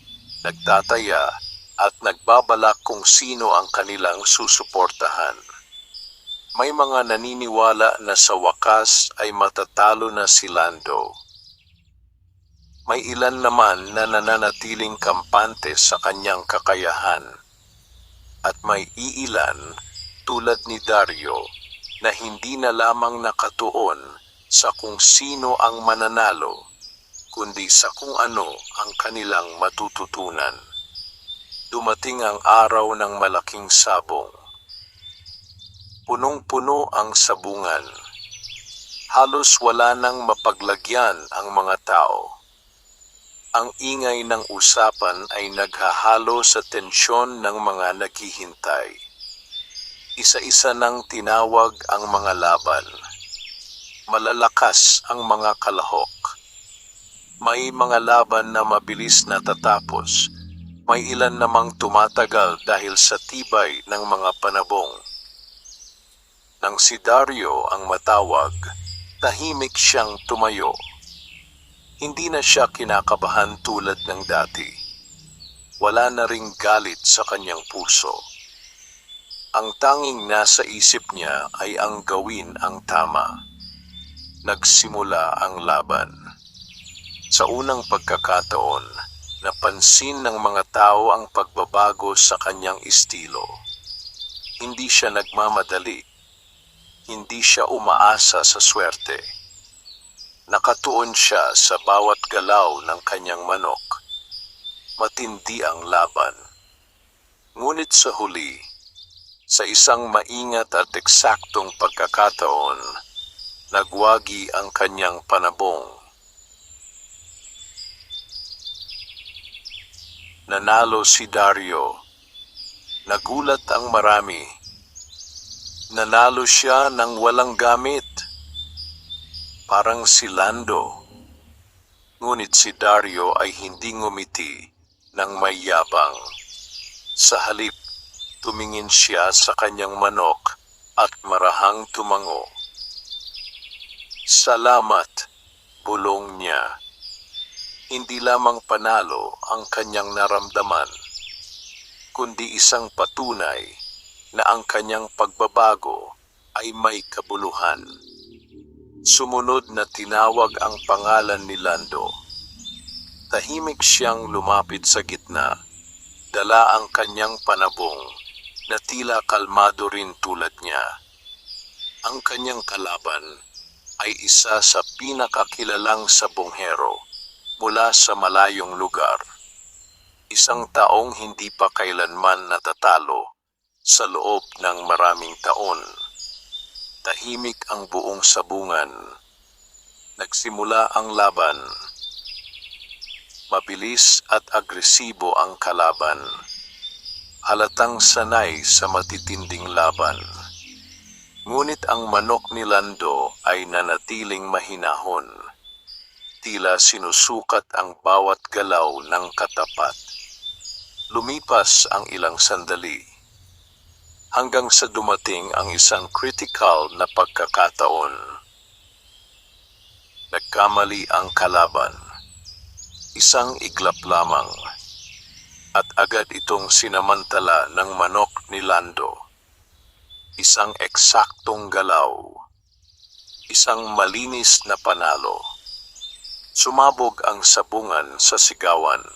[SPEAKER 1] nagtataya, at nagbabalak kung sino ang kanilang susuportahan. May mga naniniwala na sa wakas ay matatalo na si Lando. May ilan naman na nananatiling kampante sa kanyang kakayahan. At may iilan, tulad ni Dario, na hindi na lamang nakatuon sa kung sino ang mananalo, kundi sa kung ano ang kanilang matututunan. Dumating ang araw ng malaking sabong. Punong-puno ang sabungan. Halos wala nang mapaglagyan ang mga tao. Ang ingay ng usapan ay naghahalo sa tensyon ng mga naghihintay. Isa-isa nang tinawag ang mga laban. Malalakas ang mga kalahok. May mga laban na mabilis na tatapos. May ilan namang tumatagal dahil sa tibay ng mga panabong. Nang si Dario ang matawag, tahimik siyang tumayo. Hindi na siya kinakabahan tulad ng dati. Wala na ring galit sa kanyang puso. Ang tanging nasa isip niya ay ang gawin ang tama. Nagsimula ang laban. Sa unang pagkakataon, napansin ng mga tao ang pagbabago sa kanyang estilo. Hindi siya nagmamadali. Hindi siya umaasa sa swerte. Nakatuon siya sa bawat galaw ng kanyang manok. Matindi ang laban. Ngunit sa huli, sa isang maingat at eksaktong pagkakataon, nagwagi ang kanyang panabong. Nanalo si Dario. Nagulat ang marami. Nanalo siya ng walang gamit. Parang si Lando. Ngunit si Dario ay hindi ngumiti ng may yabang. Sa halip, tumingin siya sa kanyang manok at marahang tumango. Salamat, bulong niya. Hindi lamang panalo ang kanyang naramdaman, kundi isang patunay na ang kanyang pagbabago ay may kabuluhan. Sumunod na tinawag ang pangalan ni Lando. Tahimik siyang lumapit sa gitna, dala ang kanyang panabong na tila kalmado rin tulad niya. Ang kanyang kalaban ay isa sa pinakakilalang sabonghero mula sa malayong lugar. Isang taong hindi pa kailanman natatalo sa loob ng maraming taon. Tahimik ang buong sabungan. Nagsimula ang laban. Mabilis at agresibo ang kalaban. Halatang sanay sa matitinding laban. Ngunit ang manok ni Lando ay nanatiling mahinahon. Tila sinusukat ang bawat galaw ng katapat. Lumipas ang ilang sandali, hanggang sa dumating ang isang critical na pagkakataon. Nagkamali ang kalaban. Isang iglap lamang, at agad itong sinamantala ng manok ni Lando. Isang eksaktong galaw, isang malinis na panalo. Sumabog ang sabungan sa sigawan.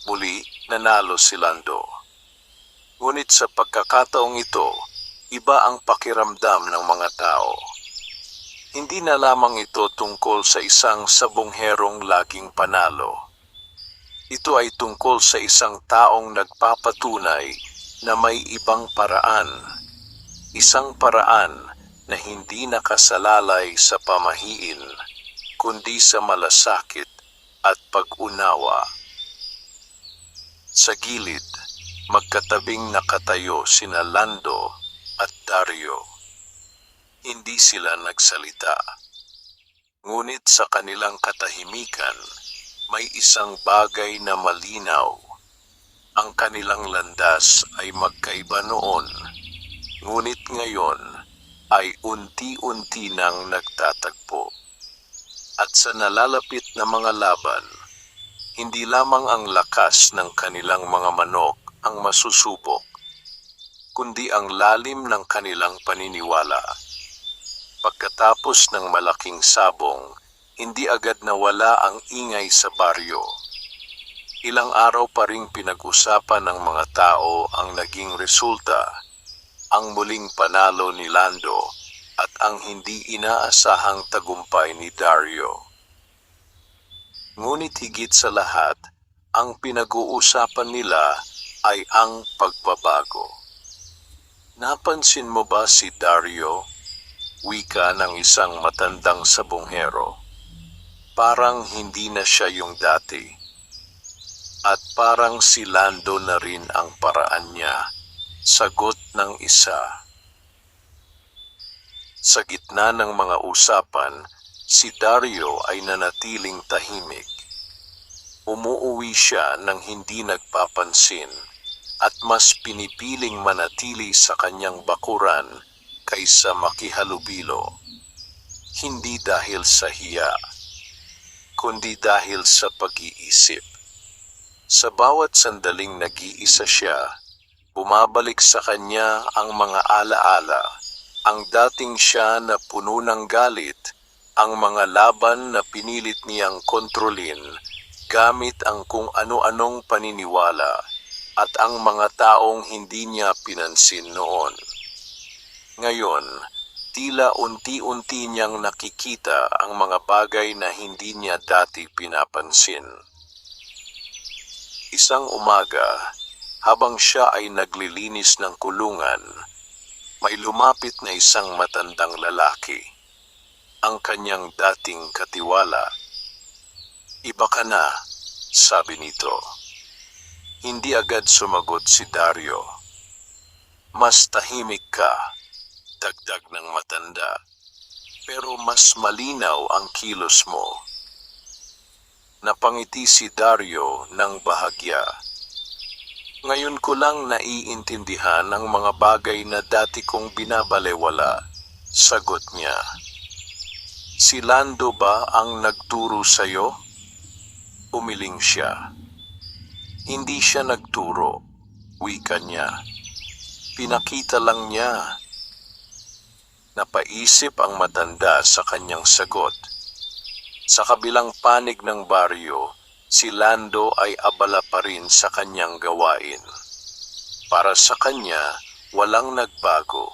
[SPEAKER 1] Muli, nanalo si Lando. Ngunit sa pagkakataong ito, iba ang pakiramdam ng mga tao. Hindi na lamang ito tungkol sa isang sabongherong laging panalo. Ito ay tungkol sa isang taong nagpapatunay na may ibang paraan. Isang paraan na hindi nakasalalay sa pamahiin, kundi sa malasakit at pag-unawa. Sa gilid, magkatabing nakatayo sina Lando at Dario. Hindi sila nagsalita. Ngunit sa kanilang katahimikan, may isang bagay na malinaw. Ang kanilang landas ay magkaiba noon, ngunit ngayon ay unti-unti nang nagtatagpo. At sa nalalapit na mga laban, hindi lamang ang lakas ng kanilang mga manok ang masusubok, kundi ang lalim ng kanilang paniniwala. Pagkatapos ng malaking sabong, hindi agad nawala ang ingay sa baryo. Ilang araw pa ring pinag-usapan ng mga tao ang naging resulta, ang muling panalo ni Lando at ang hindi inaasahang tagumpay ni Dario. Ngunit higit sa lahat, ang pinag-uusapan nila ay ang pagbabago. Napansin mo ba si Dario? Wika ng isang matandang sabonghero. Parang hindi na siya yung dati. At parang si Lando na rin ang paraan niya. Sagot ng isa. Sa gitna ng mga usapan, si Dario ay nanatiling tahimik. Umuuwi siya nang hindi nagpapansin at mas pinipiling manatili sa kanyang bakuran kaysa makihalubilo. Hindi dahil sa hiya, kundi dahil sa pag-iisip. Sa bawat sandaling nag-iisa siya, bumabalik sa kanya ang mga alaala, ang dating siya na puno ng galit, ang mga laban na pinilit niyang kontrolin gamit ang kung ano-anong paniniwala at ang mga taong hindi niya pinansin noon. Ngayon, tila unti-unti niyang nakikita ang mga bagay na hindi niya dati pinapansin. Isang umaga, habang siya ay naglilinis ng kulungan, may lumapit na isang matandang lalaki, ang kanyang dating katiwala. "Iba ka na," sabi nito. Hindi agad sumagot si Dario. "Mas tahimik ka," dagdag ng matanda, "pero mas malinaw ang kilos mo." Napangiti si Dario ng bahagya. "Ngayon ko lang naiintindihan ang mga bagay na dati kong binabalewala," sagot niya. "Si Lando ba ang nagturo sa'yo?" Umiling siya. "Hindi siya nagturo," wika niya. "Pinakita lang niya." Napaisip ang matanda sa kanyang sagot. Sa kabilang panig ng baryo, si Lando ay abala pa rin sa kanyang gawain. Para sa kanya, walang nagbago.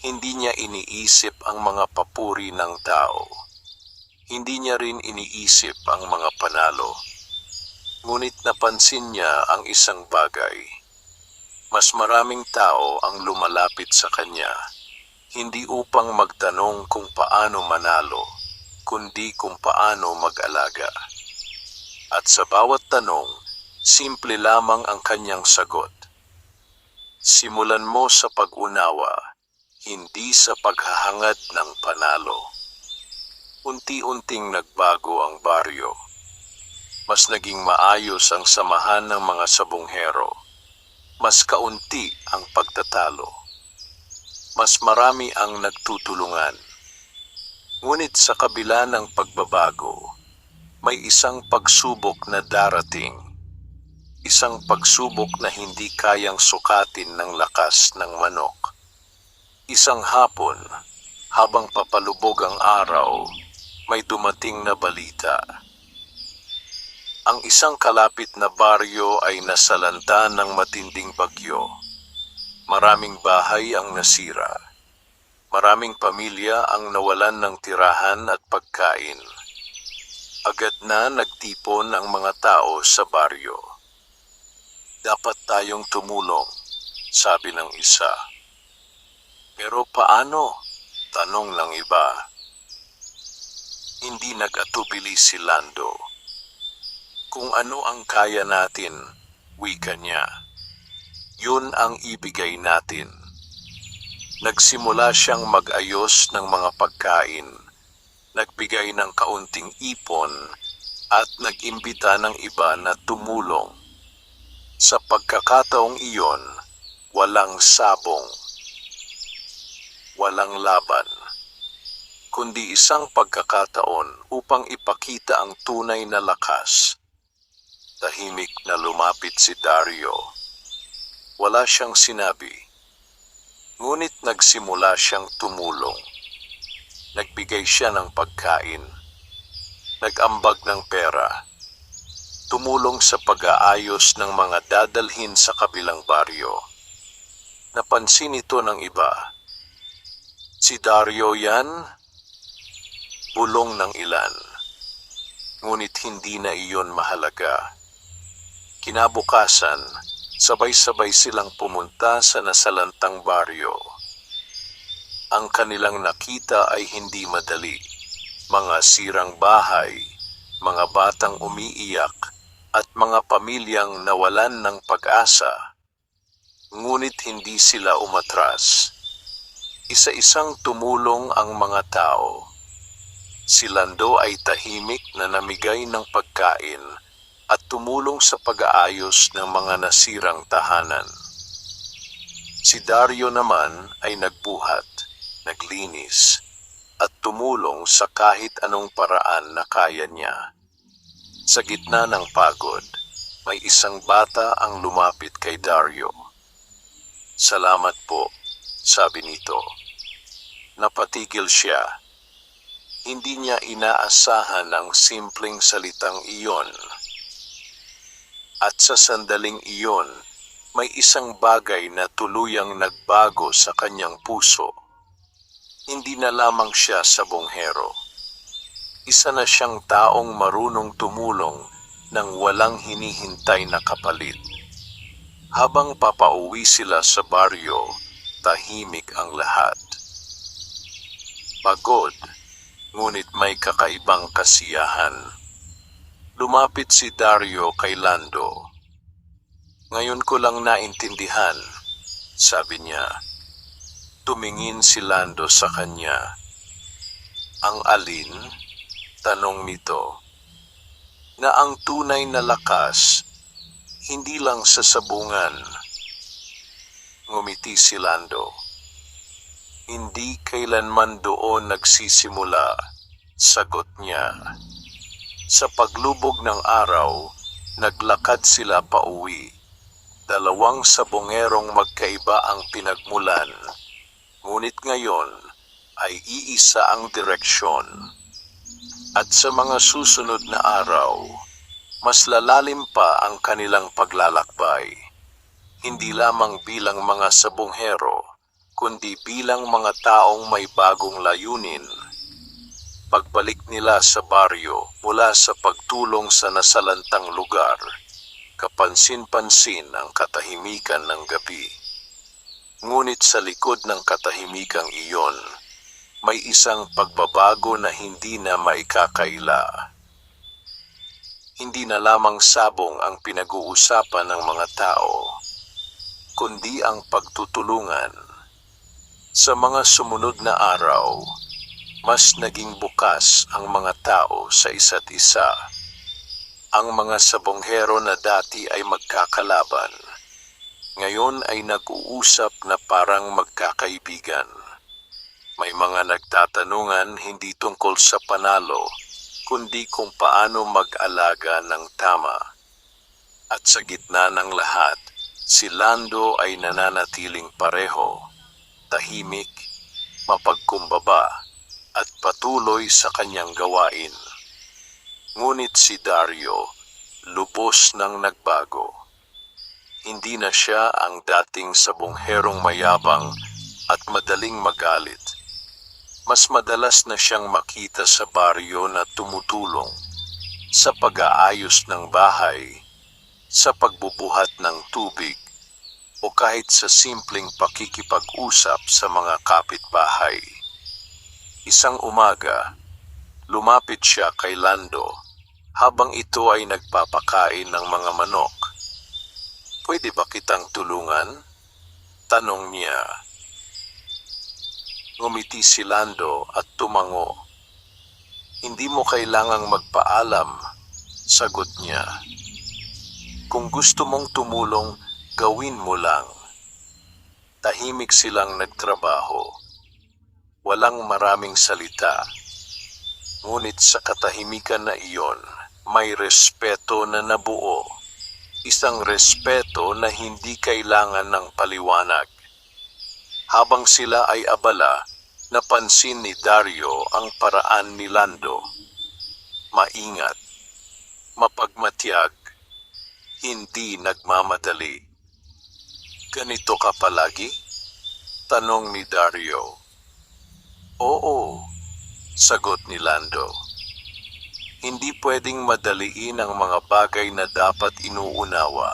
[SPEAKER 1] Hindi niya iniisip ang mga papuri ng tao. Hindi niya rin iniisip ang mga panalo. Ngunit napansin niya ang isang bagay. Mas maraming tao ang lumalapit sa kanya, hindi upang magtanong kung paano manalo, kundi kung paano mag-alaga. At sa bawat tanong, simple lamang ang kanyang sagot. Simulan mo sa pag-unawa, hindi sa paghahangad ng panalo. Unti-unting nagbago ang baryo. Mas naging maayos ang samahan ng mga sabonghero. Mas kaunti ang pagtatalo. Mas marami ang nagtutulungan. Ngunit sa kabila ng pagbabago, may isang pagsubok na darating. Isang pagsubok na hindi kayang sukatin ng lakas ng manok. Isang hapon, habang papalubog ang araw, may dumating na balita. Ang isang kalapit na baryo ay nasalanta ng matinding bagyo. Maraming bahay ang nasira. Maraming pamilya ang nawalan ng tirahan at pagkain. Agad na nagtipon ang mga tao sa baryo. Dapat tayong tumulong, sabi ng isa. Pero paano? Tanong ng iba. Hindi nag-atubili si Lando. Kung ano ang kaya natin, wika niya. Yun ang ibigay natin. Nagsimula siyang mag-ayos ng mga pagkain, nagbigay ng kaunting ipon, at nag-imbita ng iba na tumulong. Sa pagkakataong iyon, walang sabong, walang laban, kundi isang pagkakataon upang ipakita ang tunay na lakas. Tahimik na lumapit si Dario. Wala siyang sinabi. Ngunit nagsimula siyang tumulong. Nagbigay siya ng pagkain. Nag-ambag ng pera. Tumulong sa pag-aayos ng mga dadalhin sa kabilang baryo. Napansin ito ng iba. Si Dario yan? Bulong ng ilan. Ngunit hindi na iyon mahalaga. Kinabukasan, sabay-sabay silang pumunta sa nasalantang baryo. Ang kanilang nakita ay hindi madali. Mga sirang bahay, mga batang umiiyak, at mga pamilyang nawalan ng pag-asa. Ngunit hindi sila umatras. Isa-isang tumulong ang mga tao. Si Lando ay tahimik na namigay ng pagkain at tumulong sa pag-aayos ng mga nasirang tahanan. Si Dario naman ay nagbuhat, naglinis, at tumulong sa kahit anong paraan na kaya niya. Sa gitna ng pagod, may isang bata ang lumapit kay Dario. Salamat po, sabi nito. Napatigil siya. Hindi niya inaasahan ang simpleng salitang iyon. At sa sandaling iyon, may isang bagay na tuluyang nagbago sa kanyang puso. Hindi na lamang siya sabonghero. Isa na siyang taong marunong tumulong nang walang hinihintay na kapalit. Habang papauwi sila sa baryo, tahimik ang lahat. Pagod, ngunit may kakaibang kasiyahan. Lumapit si Dario kay Lando. Ngayon ko lang naintindihan, sabi niya. Tumingin si Lando sa kanya. Ang alin? Tanong nito. Na ang tunay na lakas, hindi lang sa sabungan. Ngumiti si Lando. Hindi kailanman doon nagsisimula, sagot niya. Sa paglubog ng araw, naglakad sila pauwi. Dalawang sabongerong magkaiba ang pinagmulan, ngunit ngayon ay iisa ang direksyon. At sa mga susunod na araw, mas lalalim pa ang kanilang paglalakbay. Hindi lamang bilang mga sabonghero, kundi bilang mga taong may bagong layunin. Pagbalik nila sa baryo mula sa pagtulong sa nasalantang lugar, kapansin-pansin ang katahimikan ng gabi. Ngunit sa likod ng katahimikang iyon, may isang pagbabago na hindi na maikakaila. Hindi na lamang sabong ang pinag-uusapan ng mga tao, kundi ang pagtutulungan. Sa mga sumunod na araw, mas naging bukas ang mga tao sa isa't isa. Ang mga sabonghero na dati ay magkakalaban, ngayon ay nag-uusap na parang magkakaibigan. May mga nagtatanungan hindi tungkol sa panalo, kundi kung paano mag-alaga ng tama. At sa gitna ng lahat, si Lando ay nananatiling pareho, tahimik, mapagkumbaba, at patuloy sa kanyang gawain. Ngunit si Dario, lubos nang nagbago. Hindi na siya ang dating sabongherong mayabang at madaling magalit. Mas madalas na siyang makita sa baryo na tumutulong sa pag-aayos ng bahay, sa pagbubuhat ng tubig, o kahit sa simpleng pakikipag-usap sa mga kapitbahay. Isang umaga, lumapit siya kay Lando habang ito ay nagpapakain ng mga manok. "Pwede ba kitang tulungan?" tanong niya. Ngumiti si Lando at tumango. "Hindi mo kailangang magpaalam," sagot niya. "Kung gusto mong tumulong, gawin mo lang." Tahimik silang nagtrabaho. Walang maraming salita. Ngunit sa katahimikan na iyon, may respeto na nabuo. Isang respeto na hindi kailangan ng paliwanag. Habang sila ay abala, napansin ni Dario ang paraan ni Lando. Maingat, mapagmatyag, hindi nagmamadali. "Ganito ka palagi?" tanong ni Dario. "Oo," sagot ni Lando. "Hindi pwedeng madaliin ang mga bagay na dapat inuunawa."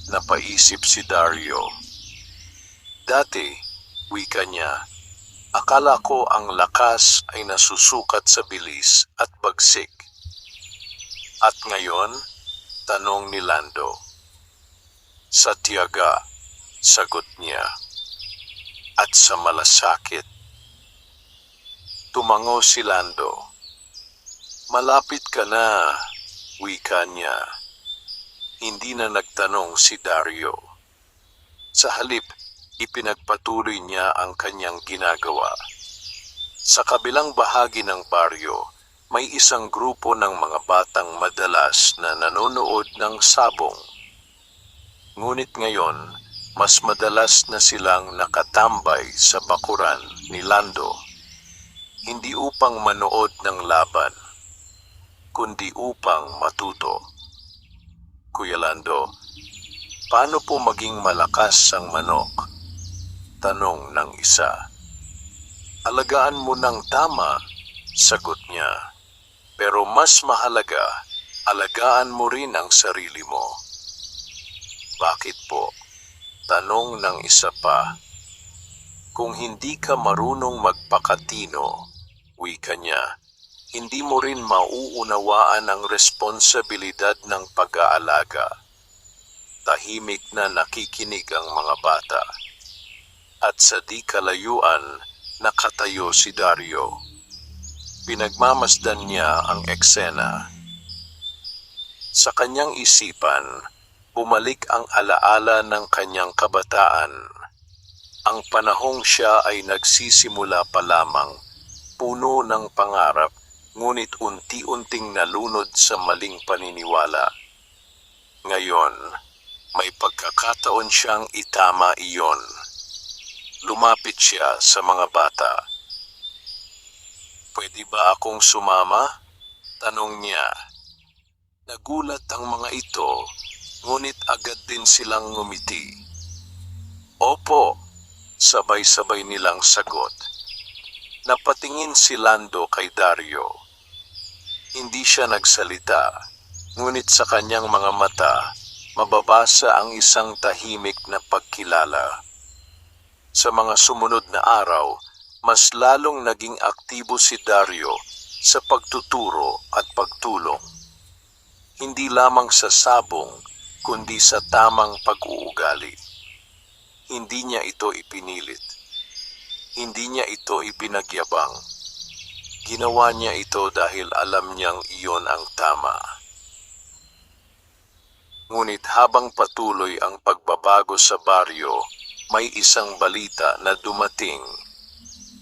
[SPEAKER 1] Napaisip si Dario. Dati, wika niya, akala ko ang lakas ay nasusukat sa bilis at bagsik. At ngayon, tanong ni Lando. "Sa tiyaga," sagot niya. "At sa malasakit." Tumango si Lando. "Malapit ka na," wika niya. Hindi na nagtanong si Dario. Sa halip, ipinagpatuloy niya ang kanyang ginagawa. Sa kabilang bahagi ng baryo, may isang grupo ng mga batang madalas na nanonood ng sabong. Ngunit ngayon, mas madalas na silang nakatambay sa bakuran ni Lando. Hindi upang manood ng laban, kundi upang matuto. "Kuya Lando, paano po maging malakas ang manok?" tanong ng isa. "Alagaan mo ng tama," sagot niya. "Pero mas mahalaga, alagaan mo rin ang sarili mo." "Bakit po?" tanong ng isa pa. "Kung hindi ka marunong magpakatino," wika niya, "hindi mo rin mauunawaan ang responsibilidad ng pag-aalaga." Tahimik na nakikinig ang mga bata. At sa di kalayuan, nakatayo si Dario. Pinagmamasdan niya ang eksena. Sa kanyang isipan, bumalik ang alaala ng kanyang kabataan. Ang panahong siya ay nagsisimula pa lamang, puno ng pangarap, ngunit unti-unting nalunod sa maling paniniwala. Ngayon, may pagkakataon siyang itama iyon. Lumapit siya sa mga bata. "Pwede ba akong sumama?" tanong niya. Nagulat ang mga ito, ngunit agad din silang ngumiti. "Opo," sabay-sabay nilang sagot. Napatingin si Lando kay Dario. Hindi siya nagsalita, ngunit sa kanyang mga mata, mababasa ang isang tahimik na pagkilala. Sa mga sumunod na araw, mas lalong naging aktibo si Dario sa pagtuturo at pagtulong. Hindi lamang sa sabong, kundi sa tamang pag-uugali. Hindi niya ito ipinilit. Hindi niya ito ipinagyabang. Ginawa niya ito dahil alam niyang iyon ang tama. Ngunit habang patuloy ang pagbabago sa baryo, may isang balita na dumating.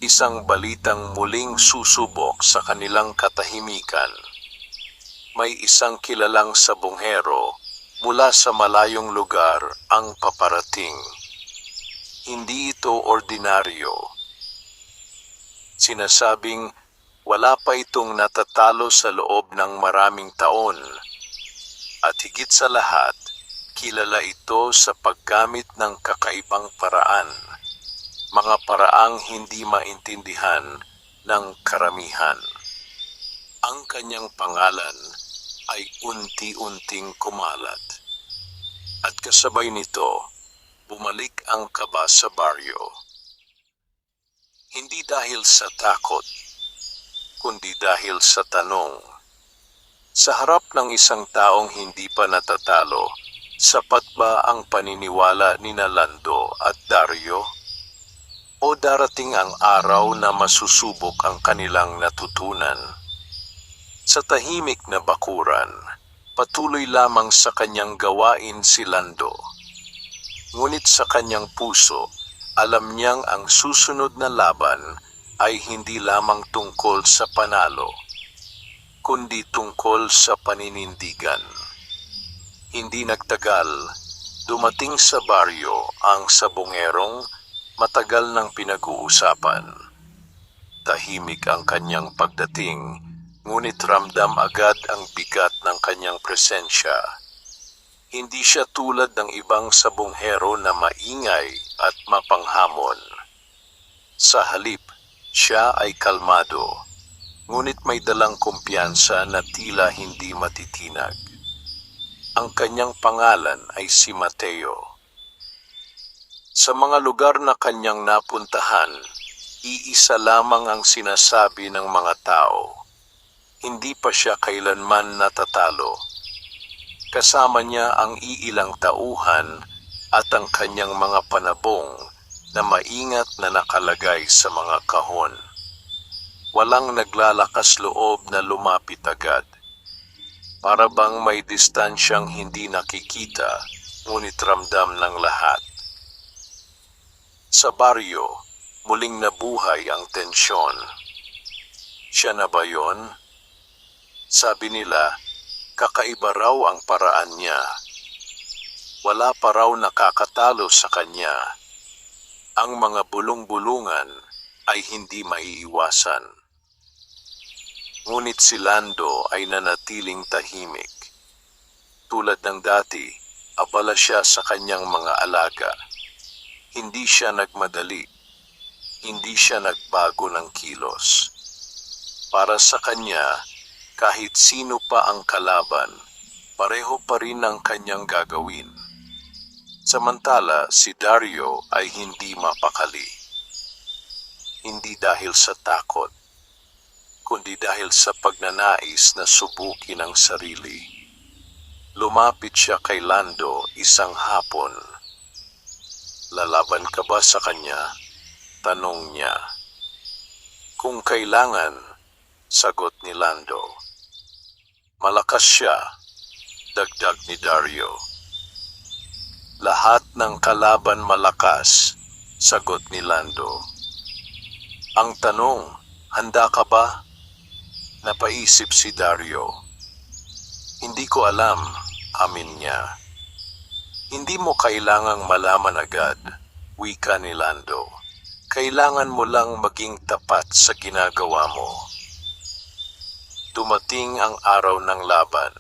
[SPEAKER 1] Isang balitang muling susubok sa kanilang katahimikan. May isang kilalang sabonghero mula sa malayong lugar ang paparating. Hindi ito ordinaryo. Sinasabing wala pa itong natatalo sa loob ng maraming taon. At higit sa lahat, kilala ito sa paggamit ng kakaibang paraan, mga paraang hindi maintindihan ng karamihan. Ang kanyang pangalan ay unti-unting kumalat. At kasabay nito, bumalik ang kaba sa baryo. Hindi dahil sa takot, kundi dahil sa tanong. Sa harap ng isang taong hindi pa natatalo, sapat ba ang paniniwala ni Lando at Dario? O darating ang araw na masusubok ang kanilang natutunan? Sa tahimik na bakuran, patuloy lamang sa kanyang gawain si Lando. Ngunit sa kanyang puso, alam niyang ang susunod na laban ay hindi lamang tungkol sa panalo, kundi tungkol sa paninindigan. Hindi nagtagal, dumating sa baryo ang sabongerong matagal nang pinag-uusapan. Tahimik ang kanyang pagdating, ngunit ramdam agad ang bigat ng kanyang presensya. Hindi siya tulad ng ibang sabonghero na maingay at mapanghamon. Sa halip, siya ay kalmado, ngunit may dalang kumpiyansa na tila hindi matitinag. Ang kanyang pangalan ay si Mateo. Sa mga lugar na kanyang napuntahan, iisa lamang ang sinasabi ng mga tao. Hindi pa siya kailanman natatalo. Kasama niya ang iilang tauhan at ang kanyang mga panabong na maingat na nakalagay sa mga kahon. Walang naglalakas loob na lumapit agad. Para bang may distansyang hindi nakikita, ngunit ramdam ng lahat. Sa baryo, muling nabuhay ang tensyon. Siya na ba yon? Sabi nila, kakaiba raw ang paraan niya. Wala pa raw nakakatalo sa kanya. Ang mga bulong-bulungan ay hindi maiiwasan. Ngunit si Lando ay nanatiling tahimik. Tulad ng dati, abala siya sa kanyang mga alaga. Hindi siya nagmadali. Hindi siya nagbago ng kilos. Para sa kanya, kahit sino pa ang kalaban, pareho pa rin ang kanyang gagawin. Samantala, si Dario ay hindi mapakali. Hindi dahil sa takot, kundi dahil sa pagnanais na subukin ang sarili. Lumapit siya kay Lando isang hapon. Lalaban ka ba sa kanya? Tanong niya. Kung kailangan, sagot ni Lando. Malakas siya, dagdag ni Dario. Lahat ng kalaban malakas, sagot ni Lando. Ang tanong, handa ka ba? Napaisip si Dario. Hindi ko alam, amin niya. Hindi mo kailangang malaman agad, wika ni Lando. Kailangan mo lang maging tapat sa ginagawa mo. Dumating ang araw ng laban.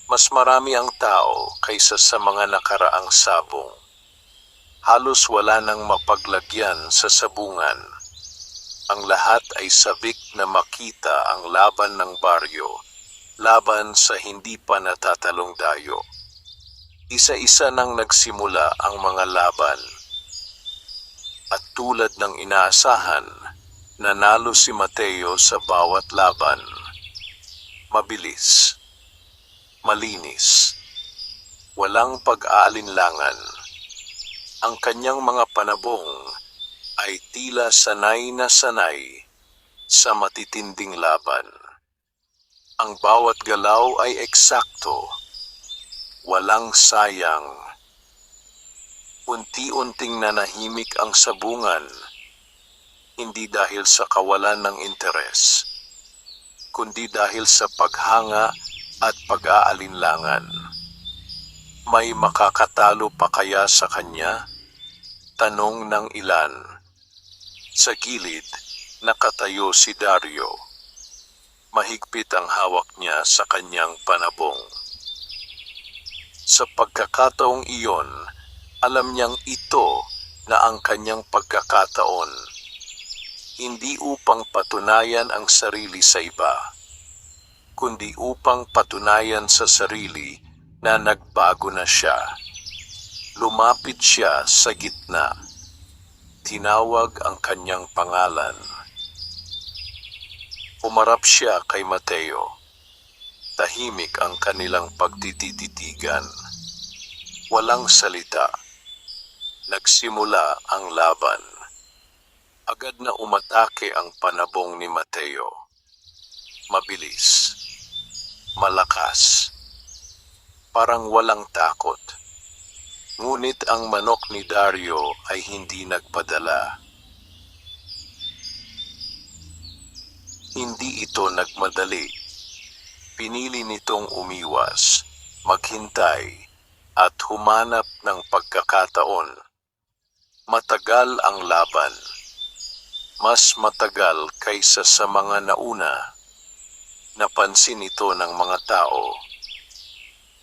[SPEAKER 1] Mas marami ang tao kaysa sa mga nakaraang sabong. Halos wala nang mapaglagyan sa sabungan. Ang lahat ay sabik na makita ang laban ng baryo, laban sa hindi pa natatalong dayo. Isa-isa nang nagsimula ang mga laban. At tulad ng inaasahan, nanalo si Mateo sa bawat laban. Mabilis, malinis, walang pag-aalinlangan. Ang kanyang mga panabong ay tila sanay na sanay sa matitinding laban. Ang bawat galaw ay eksakto. walang sayang. Unti-unting nanahimik ang sabungan, hindi dahil sa kawalan ng interes, kundi dahil sa paghanga at pag-aalinlangan. May makakatalo pa kaya sa kanya? Tanong ng ilan. Sa gilid, nakatayo si Dario. Mahigpit ang hawak niya sa kanyang panabong. Sa pagkakataong iyon, alam niyang ito na ang kanyang pagkakataon. Hindi upang patunayan ang sarili sa iba, kundi upang patunayan sa sarili na nagbago na siya. Lumapit siya sa gitna. Tinawag ang kanyang pangalan. Umarap siya kay Mateo. Tahimik ang kanilang pagtititigan. Walang salita. Nagsimula ang laban. Agad na umatake ang panabong ni Mateo. Mabilis. Malakas. Parang walang takot. Ngunit ang manok ni Dario ay hindi nagpadala. Hindi ito nagmadali. Pinili nitong umiwas, maghintay, at humanap ng pagkakataon. Matagal ang laban. Mas matagal kaysa sa mga nauna. Napansin ito ng mga tao.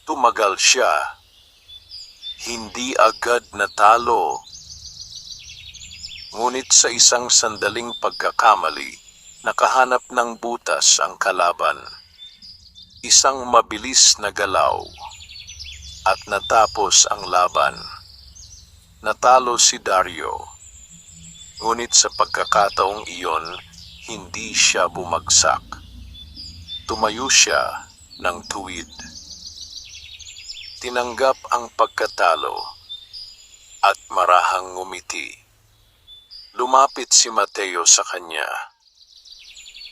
[SPEAKER 1] Tumagal siya. Hindi agad natalo. Ngunit sa isang sandaling pagkakamali, nakahanap ng butas ang kalaban. Isang mabilis na galaw. At natapos ang laban. Natalo si Dario. Ngunit sa pagkakataong iyon, hindi siya bumagsak. Tumayo siya ng tuwid. Tinanggap ang pagkatalo at marahang ngumiti. Lumapit si Mateo sa kanya.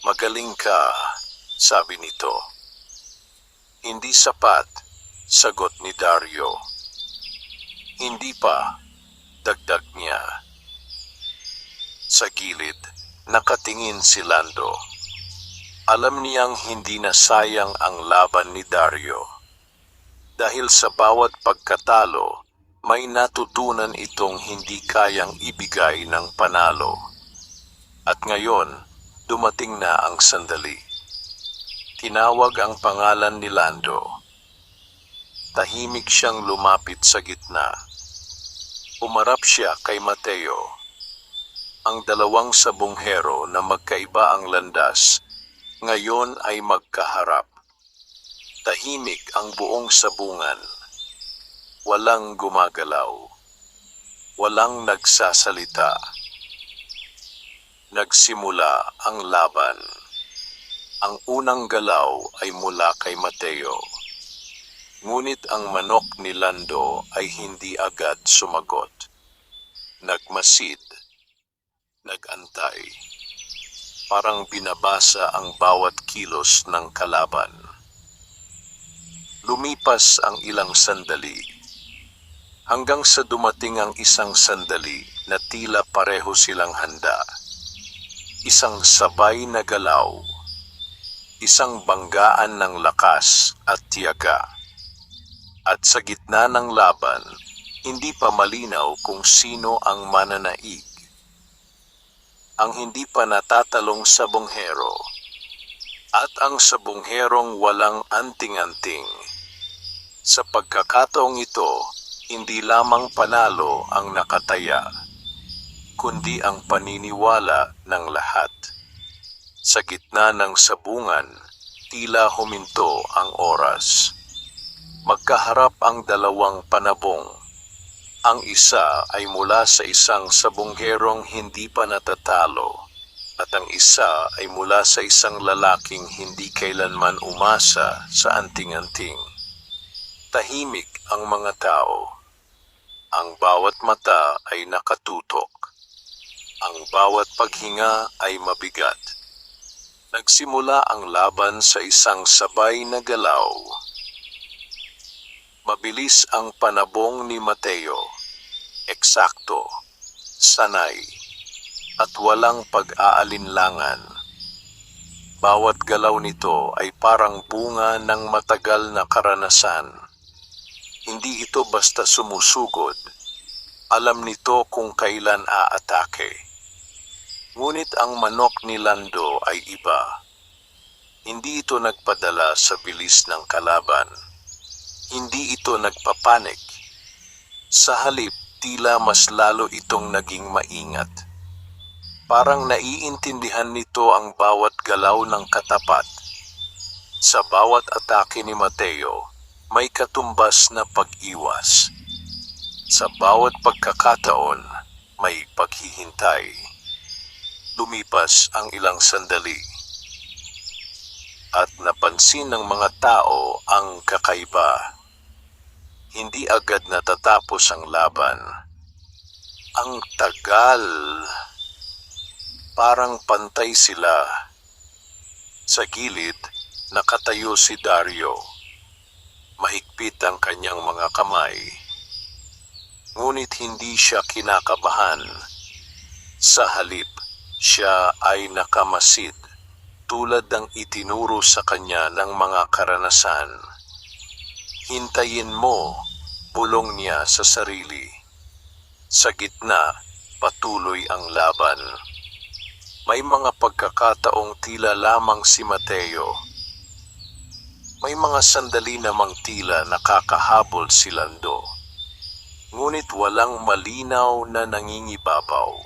[SPEAKER 1] Magaling ka, sabi nito. Hindi sapat, sagot ni Dario. Hindi pa, dagdag niya. Sa gilid, nakatingin si Lando. Alam niyang hindi na sayang ang laban ni Dario. Dahil sa bawat pagkatalo, may natutunan itong hindi kayang ibigay ng panalo. At ngayon, dumating na ang sandali. Tinawag ang pangalan ni Lando. Tahimik siyang lumapit sa gitna. Umarap siya kay Mateo. Ang dalawang sabonghero na magkaiba ang landas, ngayon ay magkaharap. Tahimik ang buong sabungan. Walang gumagalaw. Walang nagsasalita. Nagsimula ang laban. Ang unang galaw ay mula kay Mateo. Ngunit ang manok ni Lando ay hindi agad sumagot. Nagmasid. Nagantay. Parang binabasa ang bawat kilos ng kalaban. Lumipas ang ilang sandali, hanggang sa dumating ang isang sandali na tila pareho silang handa. Isang sabay na galaw, isang banggaan ng lakas at tiyaga. At sa gitna ng laban, hindi pa malinaw kung sino ang mananaig. Ang hindi pa natatalong sabonghero, at ang sabongherong walang anting-anting. Sa pagkakataong ito, hindi lamang panalo ang nakataya, kundi ang paniniwala ng lahat. Sa gitna ng sabungan, tila huminto ang oras. Magkaharap ang dalawang panabong. Ang isa ay mula sa isang sabongherong hindi pa natatalo, at ang isa ay mula sa isang lalaking hindi kailanman umasa sa anting-anting. Tahimik ang mga tao. Ang bawat mata ay nakatutok. Ang bawat paghinga ay mabigat. Nagsimula ang laban sa isang sabay na galaw. Mabilis ang panabong ni Mateo. Eksakto, sanay, at walang pag-aalinlangan. Bawat galaw nito ay parang bunga ng matagal na karanasan. Hindi ito basta sumusugod. Alam nito kung kailan aatake. Ngunit ang manok ni Lando ay iba. Hindi ito nagpadala sa bilis ng kalaban. Hindi ito nagpapanik. Sa halip, tila mas lalo itong naging maingat. Parang naiintindihan nito ang bawat galaw ng katapat. Sa bawat atake ni Mateo, may katumbas na pag-iwas. Sa bawat pagkakataon, may paghihintay. Lumipas ang ilang sandali. At napansin ng mga tao ang kakaiba. Hindi agad natatapos ang laban. Ang tagal. Parang pantay sila. Sa gilid, nakatayo si Dario. Mahigpit ang kanyang mga kamay. Ngunit hindi siya kinakabahan. Sa halip, siya ay nakamasid, tulad ng itinuro sa kanya ng mga karanasan. Hintayin mo, bulong niya sa sarili. Sa gitna, patuloy ang laban. May mga pagkakataong tila lamang si Mateo. May mga sandali namang tila nakakahabol si Lando. Ngunit walang malinaw na nangingibabaw.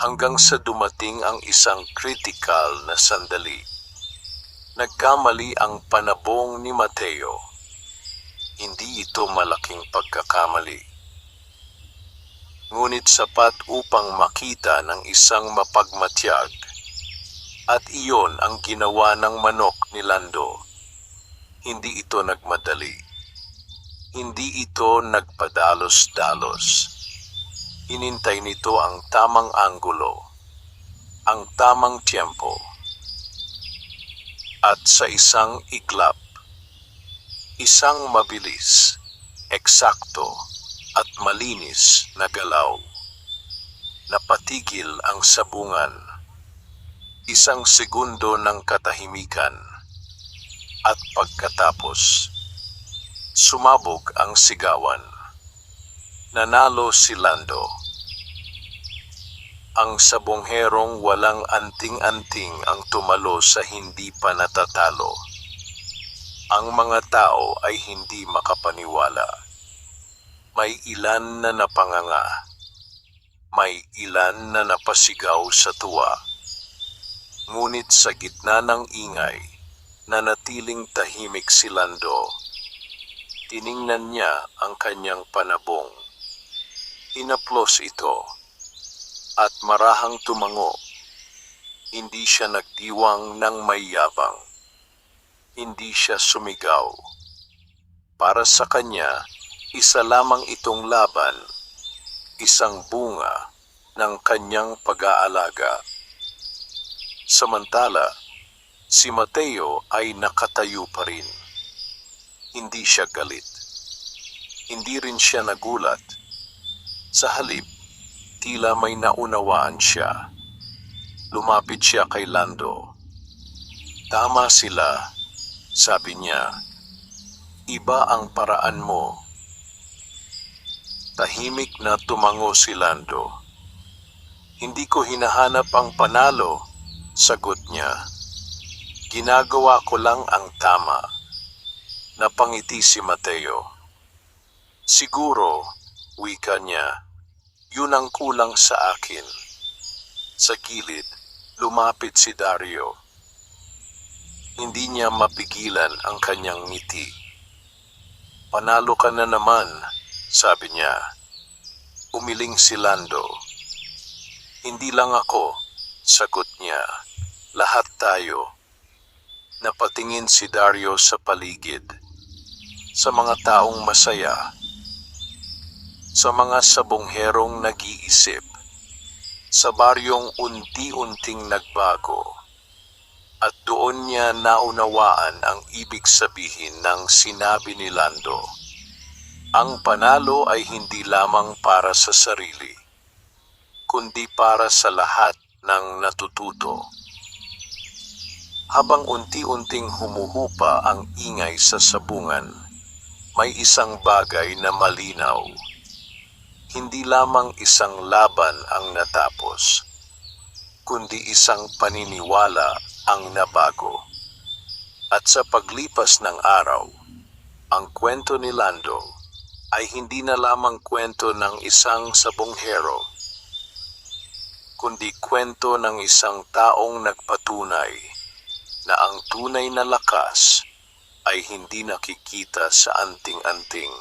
[SPEAKER 1] Hanggang sa dumating ang isang kritikal na sandali. Nagkamali ang panabong ni Mateo. Hindi ito malaking pagkakamali. Ngunit sapat upang makita ng isang mapagmatyag. At iyon ang ginawa ng manok ni Lando. Hindi ito nagmadali. Hindi ito nagpadalos-dalos. Hinintay nito ang tamang anggulo, ang tamang tiyempo. At sa isang iglap, isang mabilis, eksakto, at malinis na galaw. Napatigil ang sabungan. Isang segundo ng katahimikan. At pagkatapos, sumabog ang sigawan. Nanalo si Lando. Ang sabongherong walang anting-anting ang tumalo sa hindi pa natatalo. Ang mga tao ay hindi makapaniwala. May ilan na napanganga. May ilan na napasigaw sa tuwa. Ngunit sa gitna ng ingay, nanatiling tahimik si Lando. Tiningnan niya ang kanyang panabong. Inaplos ito. At marahang tumango. Hindi siya nagdiwang ng mayabang. Hindi siya sumigaw. Para sa kanya, isa lamang itong laban, isang bunga ng kanyang pag-aalaga. Samantala, si Mateo ay nakatayo pa rin. Hindi siya galit. Hindi rin siya nagulat. Sa halip, tila may naunawaan siya. Lumapit siya kay Lando. Tama sila, sabi niya. Iba ang paraan mo. Tahimik na tumango si Lando. Hindi ko hinahanap ang panalo, sagot niya. Ginagawa ko lang ang tama. Napangiti si Mateo. Siguro, wika niya, yun ang kulang sa akin. Sa gilid, lumapit si Dario. Hindi niya mapigilan ang kanyang ngiti. Panalo ka na naman, sabi niya. Umiling si Lando. Hindi lang ako, sagot niya. Lahat tayo. Napatingin si Dario sa paligid. Sa mga taong masaya. Sa mga sabongherong nag-iisip. Sa baryong unti-unting nagbago. At doon niya naunawaan ang ibig sabihin ng sinabi ni Lando. Ang panalo ay hindi lamang para sa sarili, kundi para sa lahat ng natututo. Habang unti-unting humuhupa ang ingay sa sabungan, may isang bagay na malinaw. Hindi lamang isang laban ang natapos, kundi isang paniniwala ang nabago. At sa paglipas ng araw, ang kwento ni Lando ay hindi na lamang kwento ng isang sabonghero, kundi kwento ng isang taong nagpatunay na ang tunay na lakas ay hindi nakikita sa anting-anting,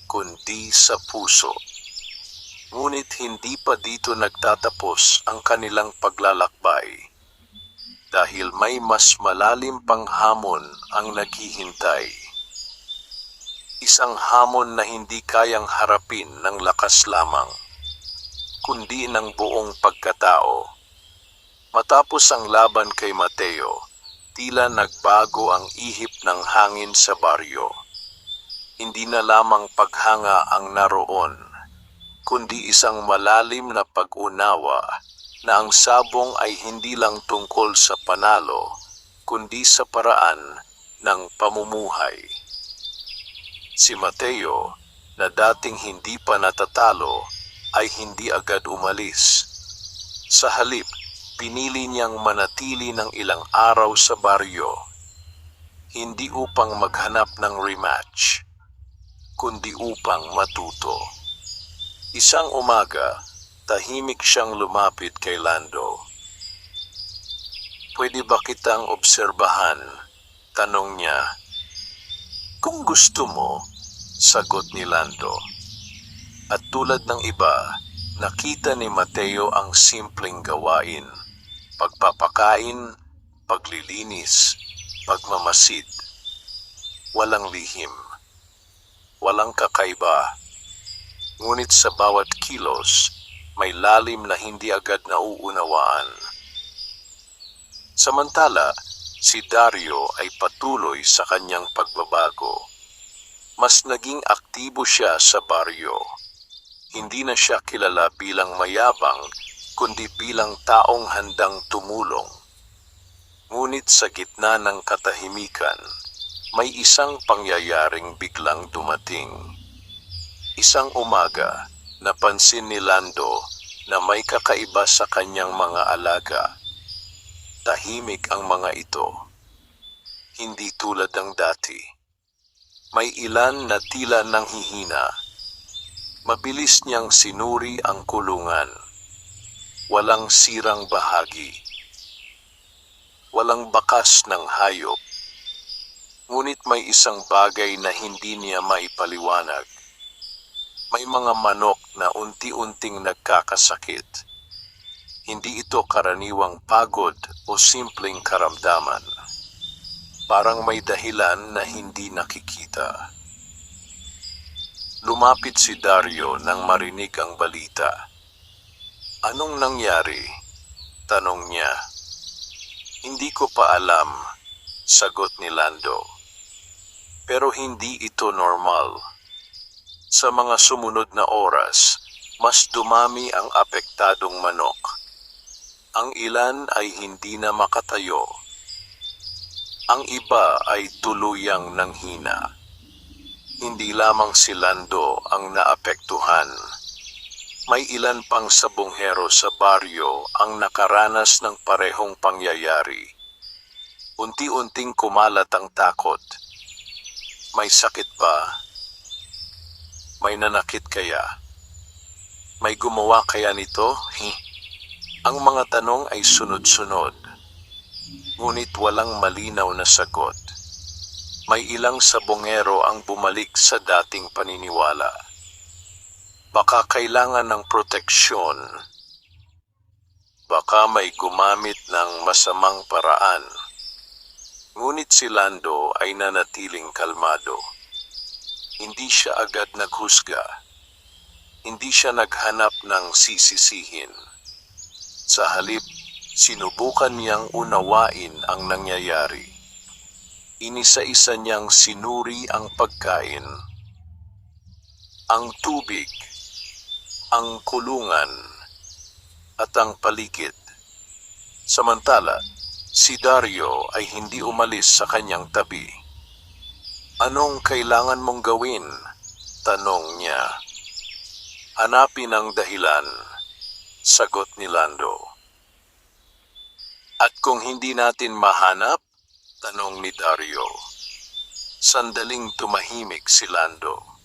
[SPEAKER 1] kundi sa puso. Ngunit hindi pa dito nagtatapos ang kanilang paglalakbay, dahil may mas malalim pang hamon ang naghihintay. Isang hamon na hindi kayang harapin ng lakas lamang, kundi ng buong pagkatao. Matapos ang laban kay Mateo, tila nagbago ang ihip ng hangin sa baryo. Hindi na lamang paghanga ang naroon, kundi isang malalim na pag-unawa na ang sabong ay hindi lang tungkol sa panalo, kundi sa paraan ng pamumuhay. Si Mateo, na dating hindi pa natatalo, ay hindi agad umalis. Sa halip, pinili niyang manatili ng ilang araw sa baryo, hindi upang maghanap ng rematch, kundi upang matuto. Isang umaga, tahimik siyang lumapit kay Lando. "Pwede ba kitang obserbahan?" tanong niya. "Kung gusto mo," sagot ni Lando. At tulad ng iba, nakita ni Mateo ang simpleng gawain: pagpapakain, paglilinis, pagmamasid. Walang lihim, walang kakaiba. Ngunit sa bawat kilos, may lalim na hindi agad nauunawaan. Samantala, si Dario ay patuloy sa kanyang pagbabago. Mas naging aktibo siya sa baryo. Hindi na siya kilala bilang mayabang, kundi bilang taong handang tumulong. Ngunit sa gitna ng katahimikan, may isang pangyayaring biglang dumating. Isang umaga, napansin ni Lando na may kakaiba sa kanyang mga alaga. Tahimik ang mga ito, hindi tulad ng dati. May ilan na tila nanghihina. Mabilis niyang sinuri ang kulungan. Walang sirang bahagi. Walang bakas ng hayop. Ngunit may isang bagay na hindi niya maipaliwanag. May mga manok na unti-unting nagkakasakit. Hindi ito karaniwang pagod o simpleng karamdaman. Parang may dahilan na hindi nakikita. Lumapit si Dario nang marinig ang balita. "Anong nangyari?" tanong niya. "Hindi ko pa alam," sagot ni Lando. "Pero hindi ito normal." Sa mga sumunod na oras, mas dumami ang apektadong manok. Ang ilan ay hindi na makatayo. Ang iba ay tuluyang nanghina. Hindi lamang si Lando ang naapektuhan. May ilan pang sabonghero sa baryo ang nakaranas ng parehong pangyayari. Unti-unting kumalat ang takot. May sakit ba? May nanakit kaya? May gumawa kaya nito? Ang mga tanong ay sunod-sunod, ngunit walang malinaw na sagot. May ilang sabongero ang bumalik sa dating paniniwala. Baka kailangan ng proteksyon. Baka may gumamit ng masamang paraan. Ngunit si Lando ay nanatiling kalmado. Hindi siya agad naghusga. Hindi siya naghanap ng sisisihin. Sa halip, Sinubukan niyang unawain ang nangyayari. Inisa-isa niyang sinuri ang pagkain, ang tubig, ang kulungan, at ang paligid. Samantala, si Dario ay hindi umalis sa kanyang tabi. "Anong kailangan mong gawin?" tanong niya. "Hanapin ang dahilan," sagot ni Lando. "At kung hindi natin mahanap?" tanong ni Dario. Sandaling tumahimik si Lando.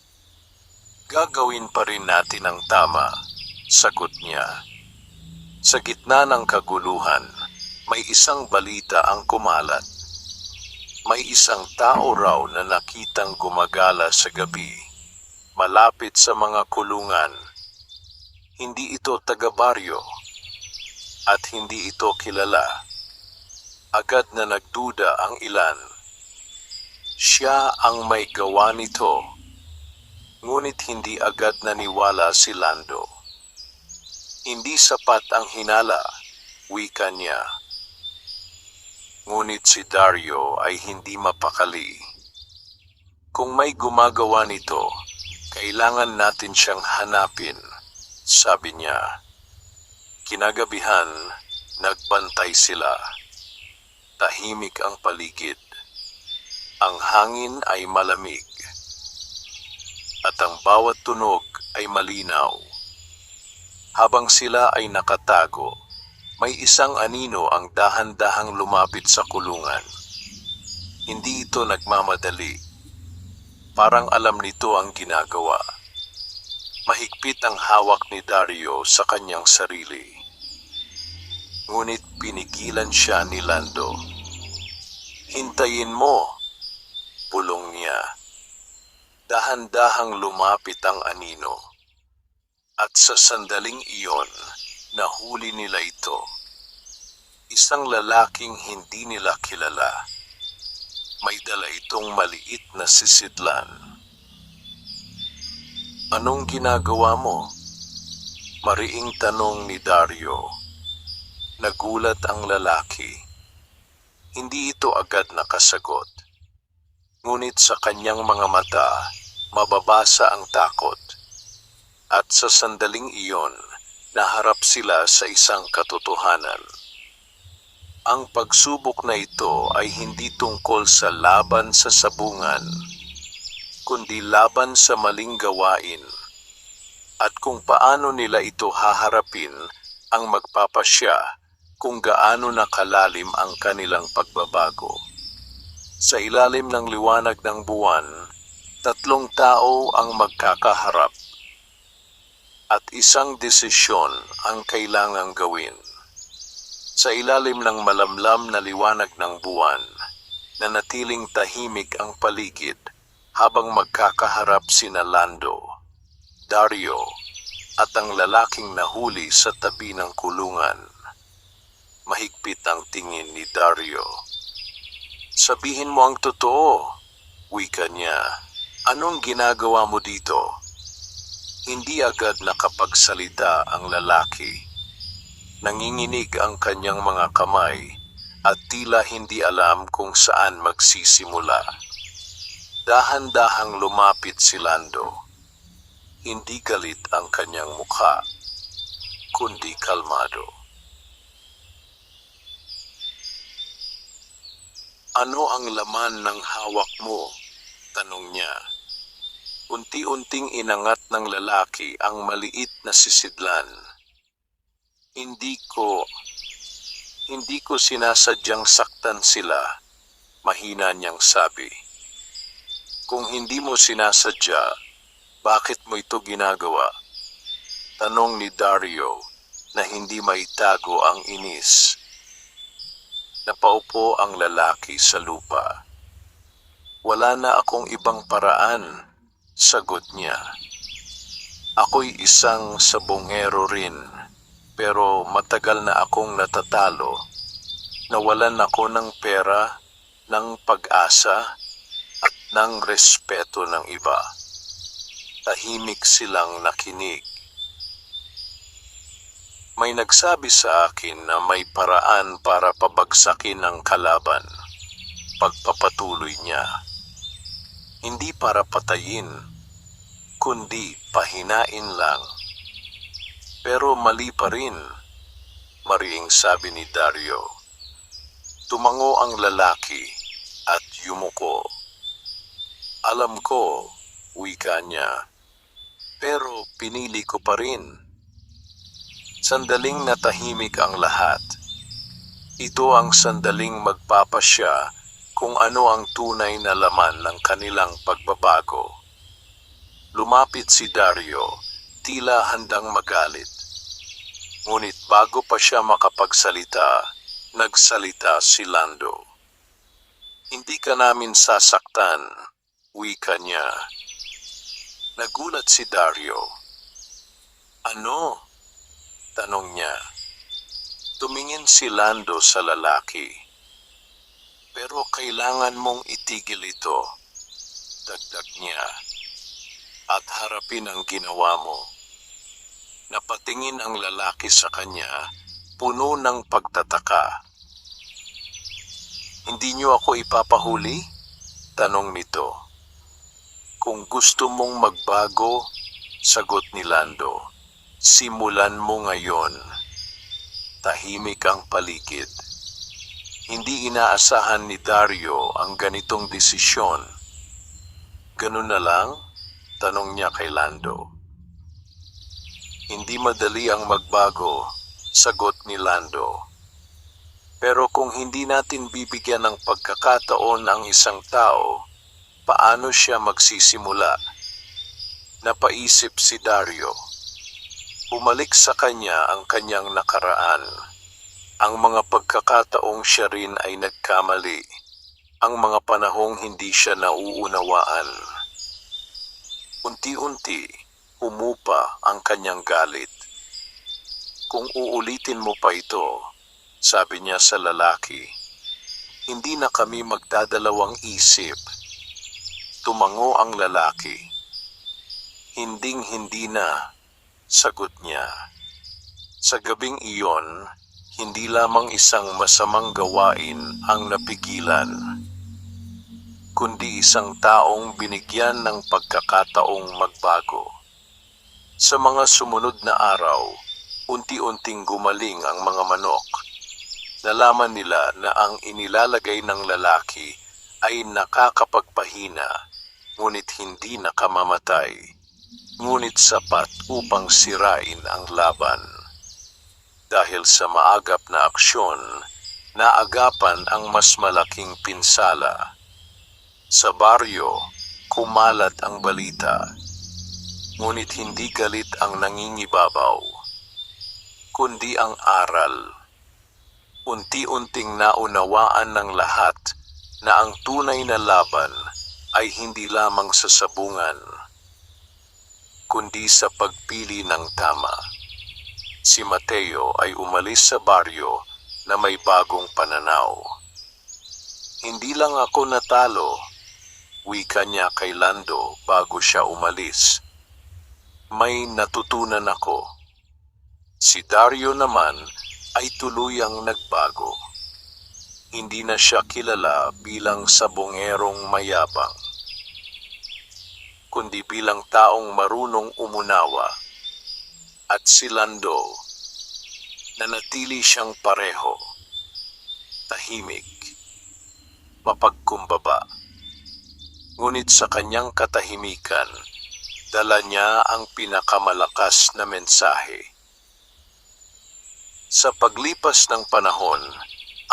[SPEAKER 1] "Gagawin pa rin natin ang tama," sagot niya. Sa gitna ng kaguluhan, may isang balita ang kumalat. May isang tao raw na nakitang gumagala sa gabi, malapit sa mga kulungan. Hindi ito taga-baryo, at hindi ito kilala. Agad na nagduda ang ilan. Siya ang may gawa nito, ngunit hindi agad naniwala si Lando. "Hindi sapat ang hinala," wika niya. Ngunit si Dario ay hindi mapakali. "Kung may gumagawa nito, kailangan natin siyang hanapin," sabi niya. Kinagabihan, nagbantay sila. Tahimik ang paligid. Ang hangin ay malamig. At ang bawat tunog ay malinaw. Habang sila ay nakatago, may isang anino ang dahan-dahang lumapit sa kulungan. Hindi ito nagmamadali. Parang alam nito ang ginagawa. Mahigpit ang hawak ni Dario sa kanyang sarili. Ngunit pinigilan siya ni Lando. "Hintayin mo," pulong niya. Dahan-dahang lumapit ang anino. At sa sandaling iyon, nahuli nila ito. Isang lalaking hindi nila kilala. May dala itong maliit na sisidlan. "Anong ginagawa mo?" mariing tanong ni Dario. Nagulat ang lalaki. Hindi ito agad nakasagot. Ngunit sa kanyang mga mata, mababasa ang takot. At sa sandaling iyon, naharap sila sa isang katotohanan. Ang pagsubok na ito ay hindi tungkol sa laban sa sabungan, kundi laban sa maling gawain. At kung paano nila ito haharapin ang magpapasya kung gaano nakalalim ang kanilang pagbabago. Sa ilalim ng liwanag ng buwan, tatlong tao ang magkakaharap. At isang desisyon ang kailangang gawin. Sa ilalim ng malamlam na liwanag ng buwan, nanatiling tahimik ang paligid habang magkakaharap sina Lando, Dario, at ang lalaking nahuli sa tabi ng kulungan. Mahigpit ang tingin ni Dario. "Sabihin mo ang totoo," wika niya. "Anong ginagawa mo dito?" Hindi agad nakapagsalita ang lalaki. Nanginginig ang kanyang mga kamay at tila hindi alam kung saan magsisimula. Dahan-dahang lumapit si Lando. Hindi galit ang kanyang mukha, kundi kalmado. "Ano ang laman ng hawak mo?" tanong niya. Unti-unting inangat ng lalaki ang maliit na sisidlan. Hindi ko sinasadyang saktan sila," mahina niyang sabi. "Kung hindi mo sinasadya, bakit mo ito ginagawa?" tanong ni Dario na hindi maitago ang inis. Napaupo ang lalaki sa lupa. "Wala na akong ibang paraan," sagot niya. "Ako'y isang sabongero rin, pero matagal na akong natatalo. Nawalan ako ng pera, ng pag-asa, at ng respeto ng iba." Tahimik silang nakinig. May nagsabi sa akin na may paraan para pabagsakin ang kalaban. Pagpapatuloy niya. Hindi para patayin, kundi pahinain lang. Pero mali pa rin, mariing sabi ni Dario. Tumango ang lalaki at yumuko. Alam ko, wika niya, pero pinili ko pa rin. Sandaling natahimik ang lahat. Ito ang sandaling magpapasya kung ano ang tunay na laman ng kanilang pagbabago. Lumapit si Dario, tila handang magalit. Ngunit bago pa siya makapagsalita, nagsalita si Lando. Hindi ka namin sasaktan, wika niya. Nagulat si Dario. Ano? Tanong niya. Tumingin si Lando sa lalaki. Pero kailangan mong itigil ito, dagdag niya, at harapin ang ginawa mo. Napatingin ang lalaki sa kanya, puno ng pagtataka. Hindi niyo ako ipapahuli? Tanong nito. Kung gusto mong magbago, sagot ni Lando. Simulan mo ngayon. Tahimik ang paligid. Hindi inaasahan ni Dario ang ganitong desisyon. Ganun na lang? Tanong niya kay Lando. Hindi madali ang magbago, sagot ni Lando. Pero kung hindi natin bibigyan ng pagkakataon ang isang tao, paano siya magsisimula? Napaisip si Dario. Bumalik sa kanya ang kanyang nakaraan. Ang mga pagkakataong siya rin ay nagkamali. Ang mga panahong hindi siya nauunawaan. Unti-unti, humupa ang kanyang galit. Kung uulitin mo pa ito, sabi niya sa lalaki, hindi na kami magdadalawang isip. Tumango ang lalaki. Hinding-hindi na. Sagot niya. Sa gabing iyon, hindi lamang isang masamang gawain ang napigilan, kundi isang taong binigyan ng pagkakataong magbago. Sa mga sumunod na araw, unti-unting gumaling ang mga manok. Nalaman nila na ang inilalagay ng lalaki ay nakakapagpahina, ngunit hindi nakamamatay. Ngunit sapat upang sirain ang laban. Dahil sa maagap na aksyon, naagapan ang mas malaking pinsala. Sa baryo, kumalat ang balita. Ngunit hindi galit ang nangingibabaw, kundi ang aral. Unti-unting naunawaan ng lahat na ang tunay na laban ay hindi lamang sa sabungan, kundi sa pagpili ng tama. Si Mateo ay umalis sa baryo na may bagong pananaw. Hindi lang ako natalo, wika niya kay Lando bago siya umalis. May natutunan ako. Si Dario naman ay tuluyang nagbago. Hindi na siya kilala bilang sabongerong mayabang, kundi bilang taong marunong umunawa. At si Lando, nanatili siyang pareho, tahimik, mapagkumbaba. Ngunit sa kanyang katahimikan, dala niya ang pinakamalakas na mensahe. Sa paglipas ng panahon,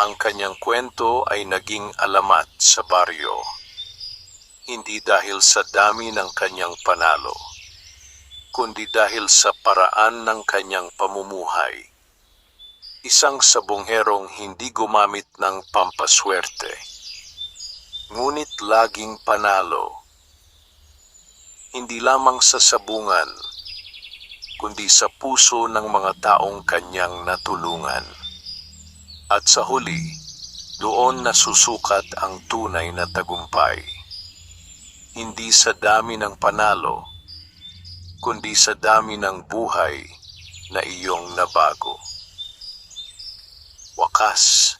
[SPEAKER 1] ang kanyang kwento ay naging alamat sa baryo. Hindi dahil sa dami ng kanyang panalo, kundi dahil sa paraan ng kanyang pamumuhay. Isang sabongherong hindi gumamit ng pampaswerte, ngunit laging panalo. Hindi lamang sa sabungan, kundi sa puso ng mga taong kanyang natulungan. At sa huli, doon nasusukat ang tunay na tagumpay. Hindi sa dami ng panalo, kundi sa dami ng buhay na iyong nabago. Wakas,